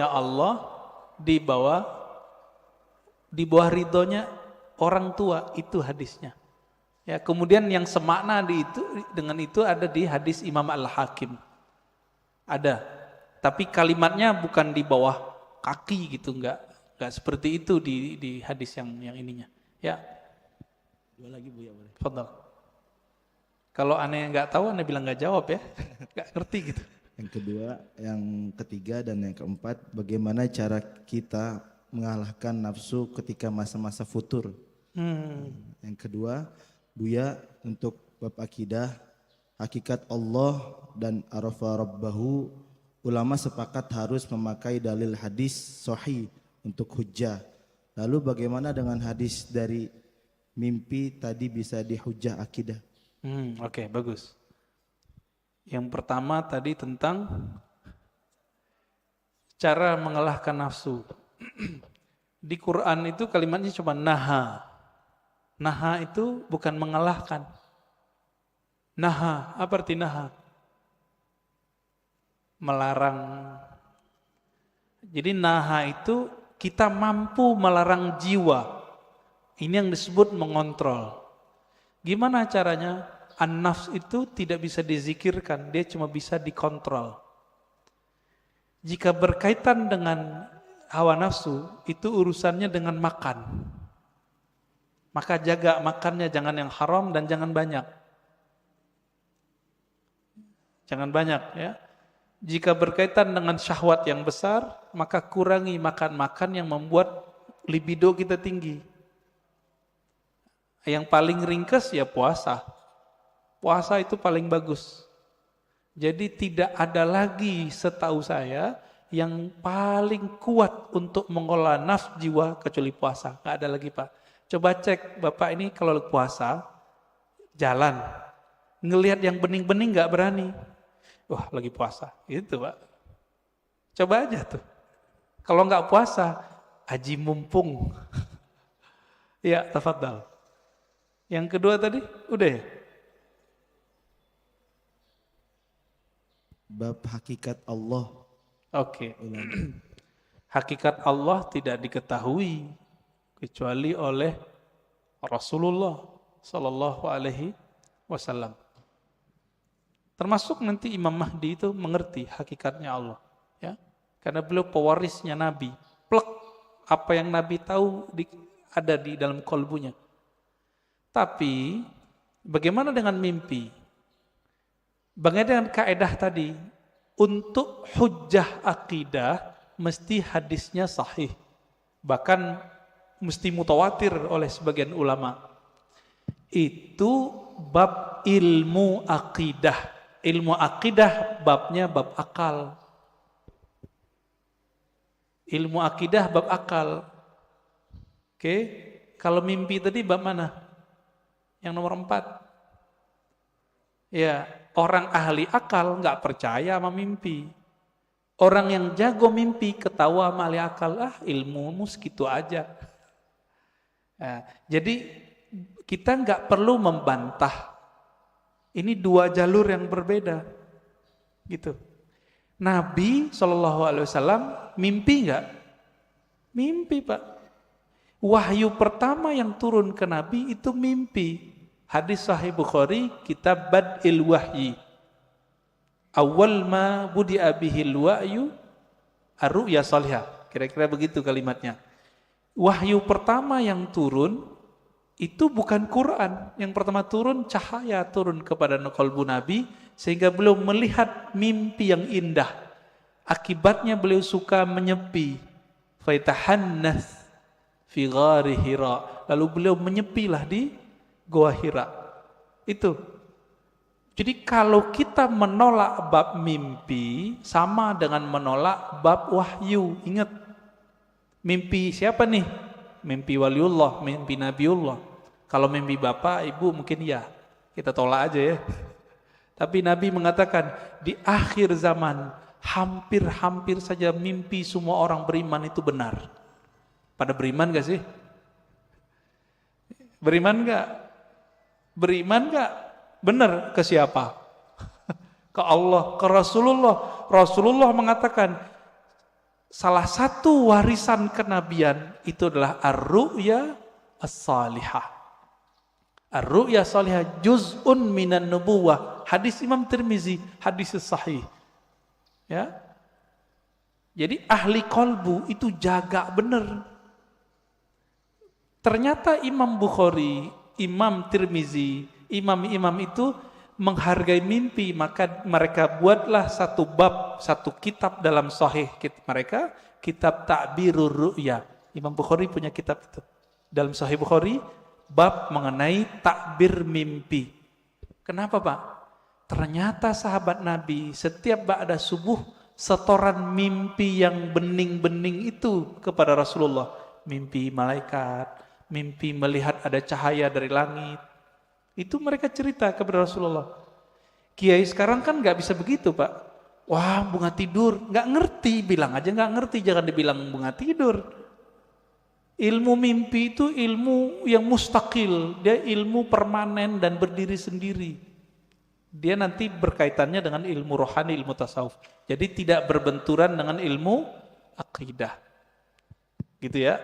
Allah di bawah ridhonya orang tua, itu hadisnya. Ya, kemudian yang semakna dengan itu ada di hadis Imam Al-Hakim. Ada. Tapi kalimatnya bukan di bawah kaki gitu, enggak seperti itu di hadis yang ininya. Ya. Dua lagi Bu ya boleh. Fadhal. Kalau aneh nggak tahu, aneh bilang nggak jawab ya, nggak ngerti gitu. Yang kedua, yang ketiga dan yang keempat, bagaimana cara kita mengalahkan nafsu ketika masa-masa futur? Yang kedua, Buya, untuk bab akidah, hakikat Allah dan arafa rabbahu ulama sepakat harus memakai dalil hadis sahih untuk hujjah. Lalu bagaimana dengan hadis dari mimpi tadi bisa dihujjah akidah? Oke, bagus. Yang pertama tadi tentang cara mengalahkan nafsu. Di Quran itu kalimatnya cuma naha. Naha itu bukan mengalahkan. Naha, apa arti naha? Melarang. Jadi naha itu kita mampu melarang jiwa. Ini yang disebut mengontrol. Gimana caranya? An-nafs itu tidak bisa dizikirkan, dia cuma bisa dikontrol. Jika berkaitan dengan hawa nafsu, itu urusannya dengan makan. Maka jaga makannya, jangan yang haram dan jangan banyak. Jangan banyak ya. Jika berkaitan dengan syahwat yang besar, maka kurangi makan-makan yang membuat libido kita tinggi. Yang paling ringkas ya puasa. Puasa itu paling bagus. Jadi tidak ada lagi setahu saya yang paling kuat untuk mengolah nafsu jiwa kecuali puasa. Nggak ada lagi Pak. Coba cek Bapak ini kalau puasa, jalan. Ngelihat yang bening-bening nggak berani. Wah lagi puasa, gitu Pak. Coba aja tuh. Kalau nggak puasa, haji mumpung. Ya, tafadhal. Yang kedua tadi, udah ya? Bab hakikat Allah. Oke. Hakikat Allah tidak diketahui kecuali oleh Rasulullah Sallallahu Alaihi Wasallam. Termasuk nanti Imam Mahdi itu mengerti hakikatnya Allah, ya, karena beliau pewarisnya Nabi. Plek apa yang Nabi tahu ada di dalam kolbunya. Tapi bagaimana dengan mimpi? Bagaimana dengan kaedah tadi? Untuk hujjah akidah mesti hadisnya sahih. Bahkan mesti mutawatir oleh sebagian ulama. Itu bab ilmu akidah. Ilmu akidah babnya bab akal. Ilmu akidah bab akal. Oke, kalau mimpi tadi bab mana? Yang nomor 4. Ya, orang ahli akal nggak percaya sama mimpi. Orang yang jago mimpi ketawa sama ahli akal, ilmumu segitu aja. Nah, jadi kita nggak perlu membantah. Ini dua jalur yang berbeda, gitu. Nabi SAW mimpi nggak? Mimpi Pak. Wahyu pertama yang turun ke Nabi itu mimpi. Hadis Sahih Bukhari, kitab Bad'il Wahyi. Awal ma budi'a bihil wahyu ar-ru'ya salihah. Kira-kira begitu kalimatnya. Wahyu pertama yang turun itu bukan Quran. Yang pertama turun cahaya turun kepada qalbu Nabi sehingga beliau melihat mimpi yang indah. Akibatnya beliau suka menyepi. Faitahannas fi ghari Hira. Lalu beliau menyepilah di Goa Hira. Itu. Jadi kalau kita menolak bab mimpi sama dengan menolak bab wahyu. Ingat, mimpi siapa nih? Mimpi waliullah, mimpi nabiullah. Kalau mimpi bapak, ibu mungkin ya. Kita tolak aja ya. Tapi Nabi mengatakan di akhir zaman hampir-hampir saja mimpi semua orang beriman itu benar. Pada beriman gak sih? Beriman gak? Beriman gak? Benar ke siapa? Ke Allah, ke Rasulullah. Rasulullah mengatakan salah satu warisan kenabian itu adalah ar-ru'ya as-salihah. Ar-ru'ya salihah juz'un minan nubuwah. Hadis Imam Tirmizi, hadis sahih. Ya. Jadi ahli kolbu itu jaga benar. Ternyata Imam Bukhari, Imam Tirmizi, imam-imam itu menghargai mimpi, maka mereka buatlah satu bab, satu kitab dalam sahih mereka, kitab Ta'birur Ru'ya. Imam Bukhari punya kitab itu. Dalam Sahih Bukhari, bab mengenai takbir mimpi. Kenapa Pak? Ternyata sahabat Nabi setiap ba'da subuh setoran mimpi yang bening-bening itu kepada Rasulullah. Mimpi malaikat, mimpi melihat ada cahaya dari langit. Itu mereka cerita kepada Rasulullah. Kiai sekarang kan nggak bisa begitu, Pak. Wah, bunga tidur, nggak ngerti, bilang aja nggak ngerti, jangan dibilang bunga tidur. Ilmu mimpi itu ilmu yang mustakil, dia ilmu permanen dan berdiri sendiri. Dia nanti berkaitannya dengan ilmu rohani, ilmu tasawuf. Jadi tidak berbenturan dengan ilmu akidah. Gitu ya.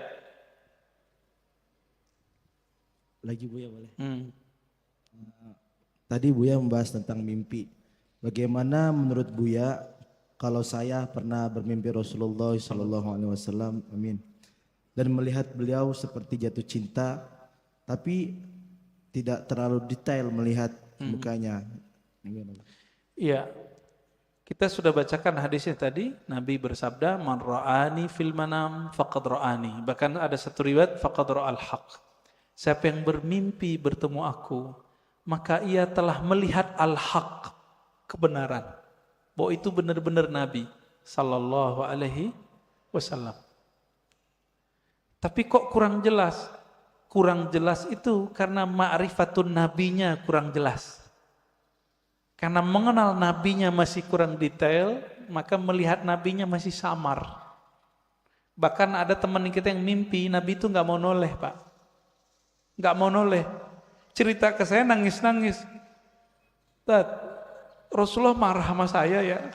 Lagi Buya boleh. Tadi Buya membahas tentang mimpi. Bagaimana menurut Buya kalau saya pernah bermimpi Rasulullah SAW, amin, dan melihat beliau seperti jatuh cinta, tapi tidak terlalu detail melihat mukanya. Iya. Kita sudah bacakan hadisnya tadi. Nabi bersabda, "Man ra'ani fil manam faqad ra'ani." Bahkan ada satu riwayat, faqad ra'al haq. Siapa yang bermimpi bertemu aku, maka ia telah melihat al-haq, kebenaran. Bahwa itu benar-benar Nabi sallallahu alaihi wasallam. Tapi kok kurang jelas? Kurang jelas itu karena ma'rifatun nabinya kurang jelas. Karena mengenal nabinya masih kurang detail, maka melihat nabinya masih samar. Bahkan ada teman kita yang mimpi, Nabi itu nggak mau noleh, Pak. Nggak mau noleh. Cerita ke saya nangis-nangis. Tad, Rasulullah marah sama saya ya.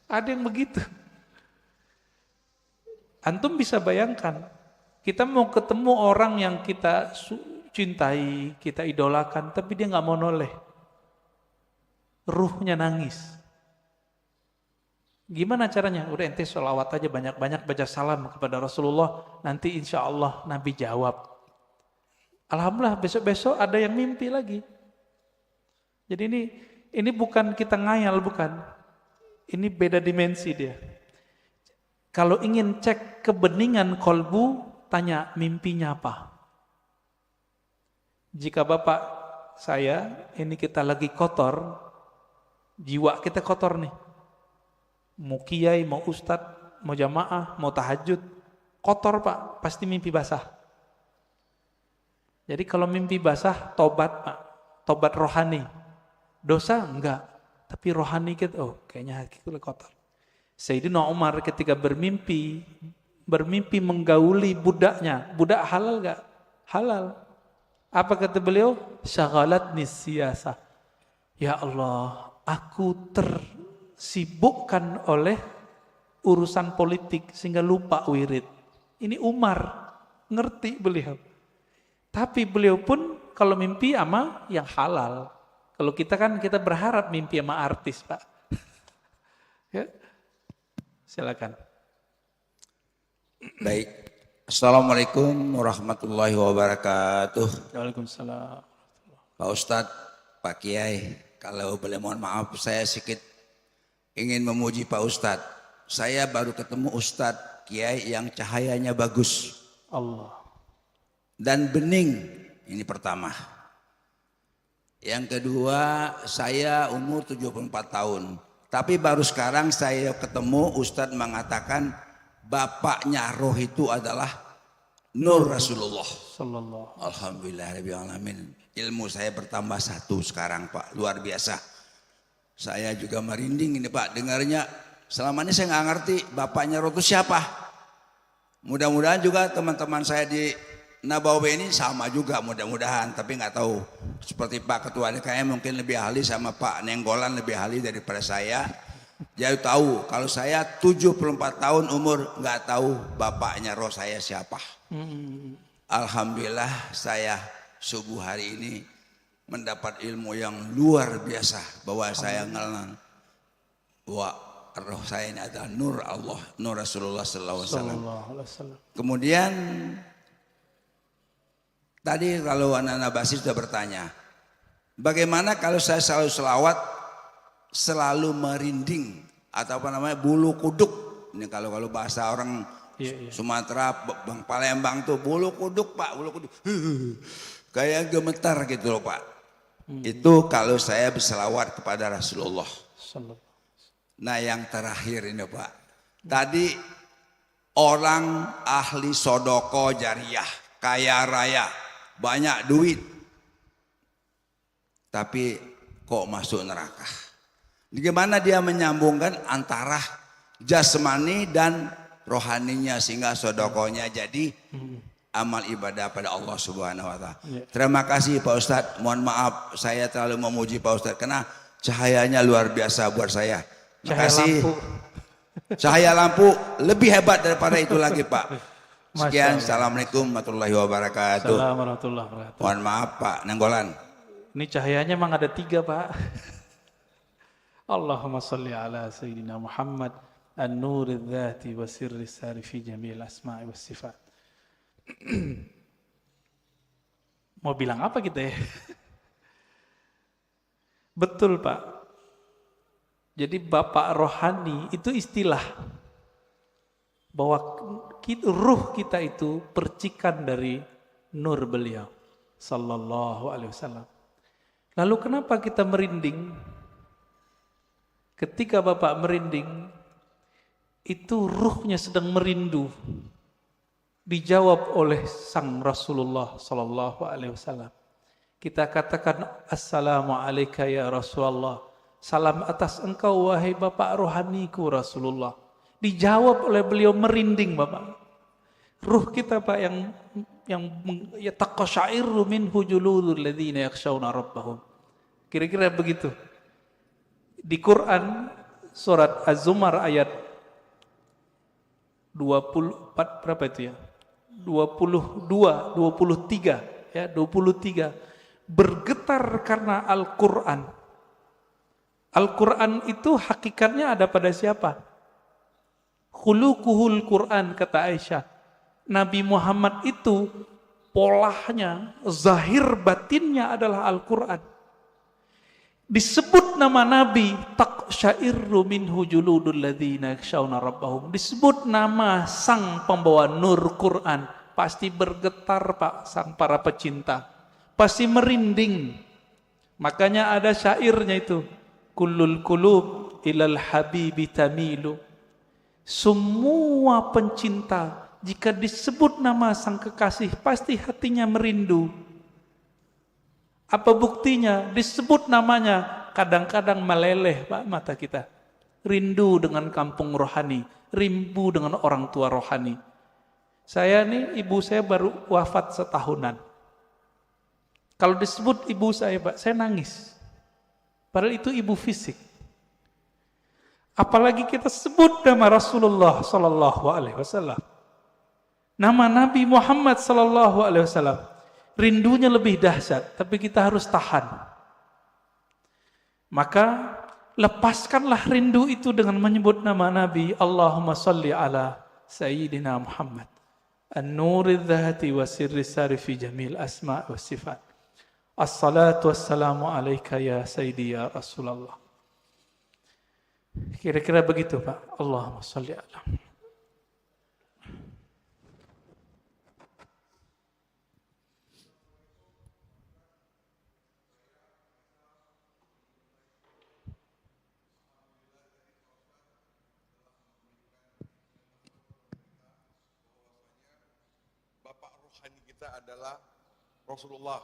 Ada yang begitu. Antum bisa bayangkan, kita mau ketemu orang yang kita cintai, kita idolakan, tapi dia nggak mau noleh. Ruhnya nangis. Gimana caranya? Udah ente sholawat aja banyak-banyak, baca salam kepada Rasulullah, nanti insya Allah Nabi jawab. Alhamdulillah besok-besok ada yang mimpi lagi. Jadi ini bukan kita ngayal, bukan. Ini beda dimensi dia. Kalau ingin cek kebeningan kolbu, tanya mimpinya apa. Jika bapak saya, ini kita lagi kotor, jiwa kita kotor nih. Mau kiai, mau ustadz, mau jamaah, mau tahajud, kotor Pak, pasti mimpi basah. Jadi kalau mimpi basah, tobat Pak, tobat rohani. Dosa enggak, tapi rohani kita, oh kayaknya hati kita kotor. Sayyidina Umar ketika bermimpi menggauli budaknya. Budak halal enggak? Halal. Apa kata beliau? Syaghalatni siyasah. Ya Allah, aku tersibukkan oleh urusan politik sehingga lupa wirid. Ini Umar, ngerti beliau. Tapi beliau pun kalau mimpi sama yang halal. Kalau kita kan kita berharap mimpi sama artis, Pak. Ya. Silakan. Baik. Assalamualaikum warahmatullahi wabarakatuh. Waalaikumsalam. Pak Ustadz, Pak Kiai, kalau boleh mohon maaf saya sedikit ingin memuji Pak Ustadz. Saya baru ketemu Ustadz Kiai yang cahayanya bagus. Allah. Dan bening, ini pertama. Yang kedua, saya umur 74 tahun. Tapi baru sekarang saya ketemu Ustadz mengatakan bapaknya roh itu adalah Nur Rasulullah. Sallallahu. Alhamdulillahirrahmanirrahim. Ilmu saya bertambah satu sekarang Pak, luar biasa. Saya juga merinding ini Pak, dengarnya. Selama ini saya nggak ngerti bapaknya roh itu siapa. Mudah-mudahan juga teman-teman saya di Nabawi ini sama juga mudah-mudahan, tapi nggak tahu. Seperti Pak Ketua DKM mungkin lebih ahli sama Pak Nenggolan lebih ahli daripada saya. Dia tahu kalau saya 74 tahun umur nggak tahu bapaknya roh saya siapa. Alhamdulillah saya subuh hari ini mendapat ilmu yang luar biasa bahwa saya ngelang bahwa roh saya ini adalah Nur Allah, Nur Rasulullah Sallallahu Alaihi Wasallam. Kemudian tadi kalau anak-anak Basir sudah bertanya, bagaimana kalau saya selalu selawat, selalu merinding atau apa namanya bulu kuduk. Ini kalau bahasa orang Sumatera, Bang Palembang tuh bulu kuduk Pak, bulu kuduk, kayak gemetar gitu loh Pak. Itu kalau saya berselawat kepada Rasulullah. Nah yang terakhir ini Pak, tadi orang ahli sodoko jariah, kaya raya, banyak duit, tapi kok masuk neraka. Bagaimana dia menyambungkan antara jasmani dan rohaninya sehingga sodokonya jadi amal ibadah pada Allah Subhanahu wa Ta'ala. Terima kasih Pak Ustadz. Mohon maaf saya terlalu memuji Pak Ustadz karena cahayanya luar biasa buat saya. Terima kasih. Cahaya lampu lebih hebat daripada itu lagi Pak. Sekian. Assalamualaikum warahmatullahi wabarakatuh. Assalamualaikum warahmatullahi wabarakatuh. Mohon maaf Pak Nenggolan. Ini cahayanya memang ada 3 Pak. Allahumma salli ala Sayyidina Muhammad an-nuril dhati wa sirri sari fi jami'il asma'i was sifat. Mau bilang apa kita ya? Betul Pak. Jadi Bapak rohani itu istilah bahwa ruh kita itu percikan dari nur beliau sallallahu alaihi wasallam. Lalu kenapa kita merinding? Ketika Bapak merinding, itu ruhnya sedang merindu. Dijawab oleh sang Rasulullah sallallahu alaihi wasallam. Kita katakan assalamu alayka ya Rasulullah. Salam atas engkau wahai Bapak rohaniku Rasulullah. Dijawab oleh beliau merinding Bapak. Ruh kita Pak yang yataqasyairu minhu juludul ladzina yakhshawna rabbahum. Kira-kira begitu. Di Quran surat Az-Zumar ayat 24 berapa itu ya? 22, 23 ya, 23 bergetar karena Al-Qur'an. Al-Qur'an itu hakikatnya ada pada siapa? Khuluquhul Qur'an kata Aisyah. Nabi Muhammad itu polanya, zahir batinnya adalah Al-Qur'an. Disebut nama Nabi taqsyairu minhu juludul ladzina yakhshawna rabbahum. Disebut nama sang pembawa nur Quran, pasti bergetar Pak sang para pecinta. Pasti merinding. Makanya ada syairnya itu, kullul qulub ilal habibi tamilu. Semua pencinta jika disebut nama sang kekasih pasti hatinya merindu. Apa buktinya? Disebut namanya, kadang-kadang meleleh Pak mata kita. Rindu dengan kampung rohani, rindu dengan orang tua rohani. Saya nih, ibu saya baru wafat setahunan. Kalau disebut ibu saya Pak, saya nangis. Padahal itu ibu fisik. Apalagi kita sebut nama Rasulullah sallallahu alaihi wasallam. Nama Nabi Muhammad sallallahu alaihi wasallam. Rindunya lebih dahsyat, tapi kita harus tahan. Maka lepaskanlah rindu itu dengan menyebut nama Nabi. Allahumma salli ala Sayyidina Muhammad an-nuril dhati wa sirri sari fi jamil asma' wa sifat. Assalatu wassalamu alaika ya Sayyidi ya Rasulullah. Kira-kira begitu Pak. Allahumma salli ala. Adalah Rasulullah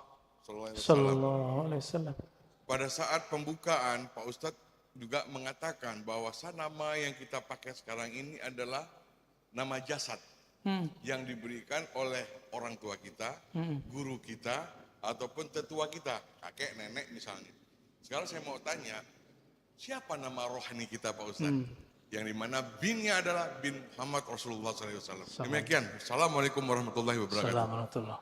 Sallallahu alaihi wasallam. Pada saat pembukaan Pak Ustadz juga mengatakan bahwa nama yang kita pakai sekarang ini adalah nama jasad yang diberikan oleh orang tua kita, guru kita, ataupun tetua kita, kakek, nenek misalnya. Sekarang saya mau tanya, siapa nama rohani kita Pak Ustadz? Yang dimana binnya adalah bin Muhammad Rasulullah SAW. Demikian. Assalamualaikum warahmatullahi wabarakatuh. Assalamualaikum.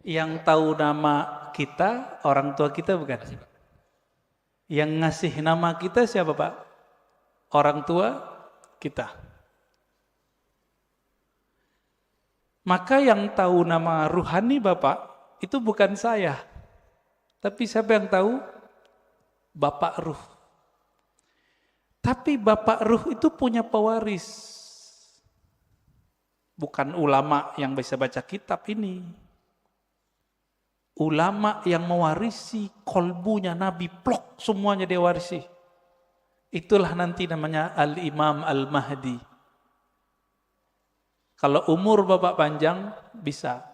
Yang tahu nama kita, orang tua kita bukan? Yang ngasih nama kita siapa Pak? Orang tua kita. Maka yang tahu nama ruhani Bapak, itu bukan saya. Tapi siapa yang tahu? Bapak Ruh. Tapi Bapak Ruh itu punya pewaris. Bukan ulama yang bisa baca kitab ini. ulama yang mewarisi kolbunya Nabi, plok semuanya dia warisi. Itulah nanti namanya Al-Imam Al-Mahdi. Kalau umur Bapak panjang, bisa.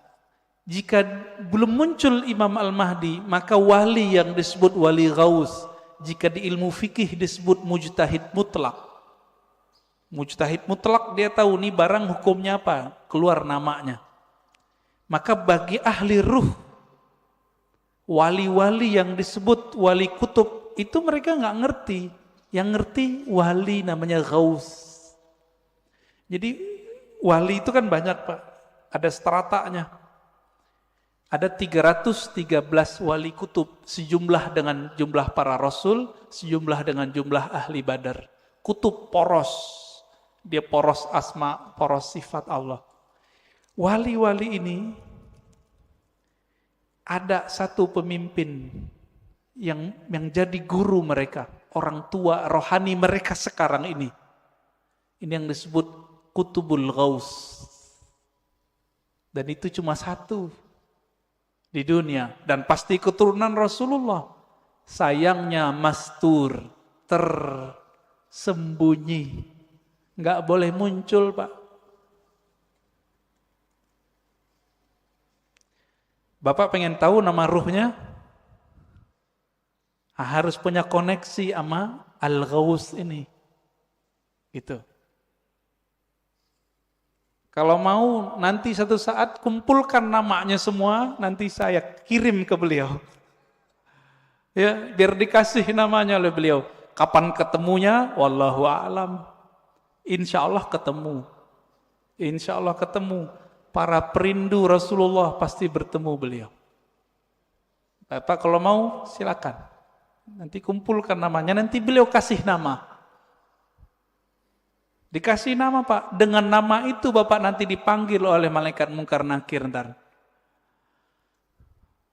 Jika belum muncul Imam Al-Mahdi, maka wali yang disebut wali ghaus. Jika di ilmu fikih disebut mujtahid mutlak. Mujtahid mutlak dia tahu nih barang hukumnya apa, keluar namanya. Maka bagi ahli ruh, wali-wali yang disebut wali kutub, itu mereka nggak ngerti. Yang ngerti wali namanya ghaus. Jadi wali itu kan banyak Pak, ada stratanya. Ada 313 wali kutub, sejumlah dengan jumlah para rasul, sejumlah dengan jumlah ahli badar. Kutub poros, dia poros asma, poros sifat Allah. Wali-wali ini ada satu pemimpin yang jadi guru mereka, orang tua rohani mereka sekarang ini. Ini yang disebut Kutubul Ghaus. Dan itu cuma satu di dunia dan pasti keturunan Rasulullah. Sayangnya mastur, tersembunyi, nggak boleh muncul Pak. Bapak pengen tahu nama ruhnya? Harus punya koneksi sama Al-Ghaus ini. Gitu. Kalau mau nanti satu saat kumpulkan namanya semua, nanti saya kirim ke beliau. Ya, biar dikasih namanya oleh beliau. Kapan ketemunya? Wallahu a'lam. Insya Allah ketemu. Insya Allah ketemu. Para perindu Rasulullah pasti bertemu beliau. Bapak kalau mau silakan. Nanti kumpulkan namanya, nanti beliau kasih nama. Dikasih nama Pak, dengan nama itu Bapak nanti dipanggil oleh malaikat mungkar nakir ntar.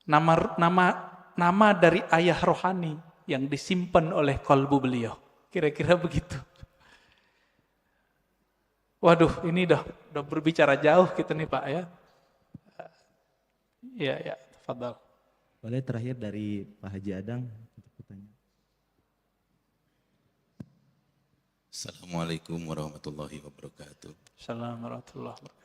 Nama dari ayah rohani yang disimpan oleh kalbu beliau. Kira-kira begitu. Waduh, ini udah berbicara jauh kita nih Pak ya. Ya, tafadhal. Boleh terakhir dari Pak Haji Adang untuk pertanyaan. Assalamualaikum warahmatullahi wabarakatuh. Assalamualaikum warahmatullahi wabarakatuh.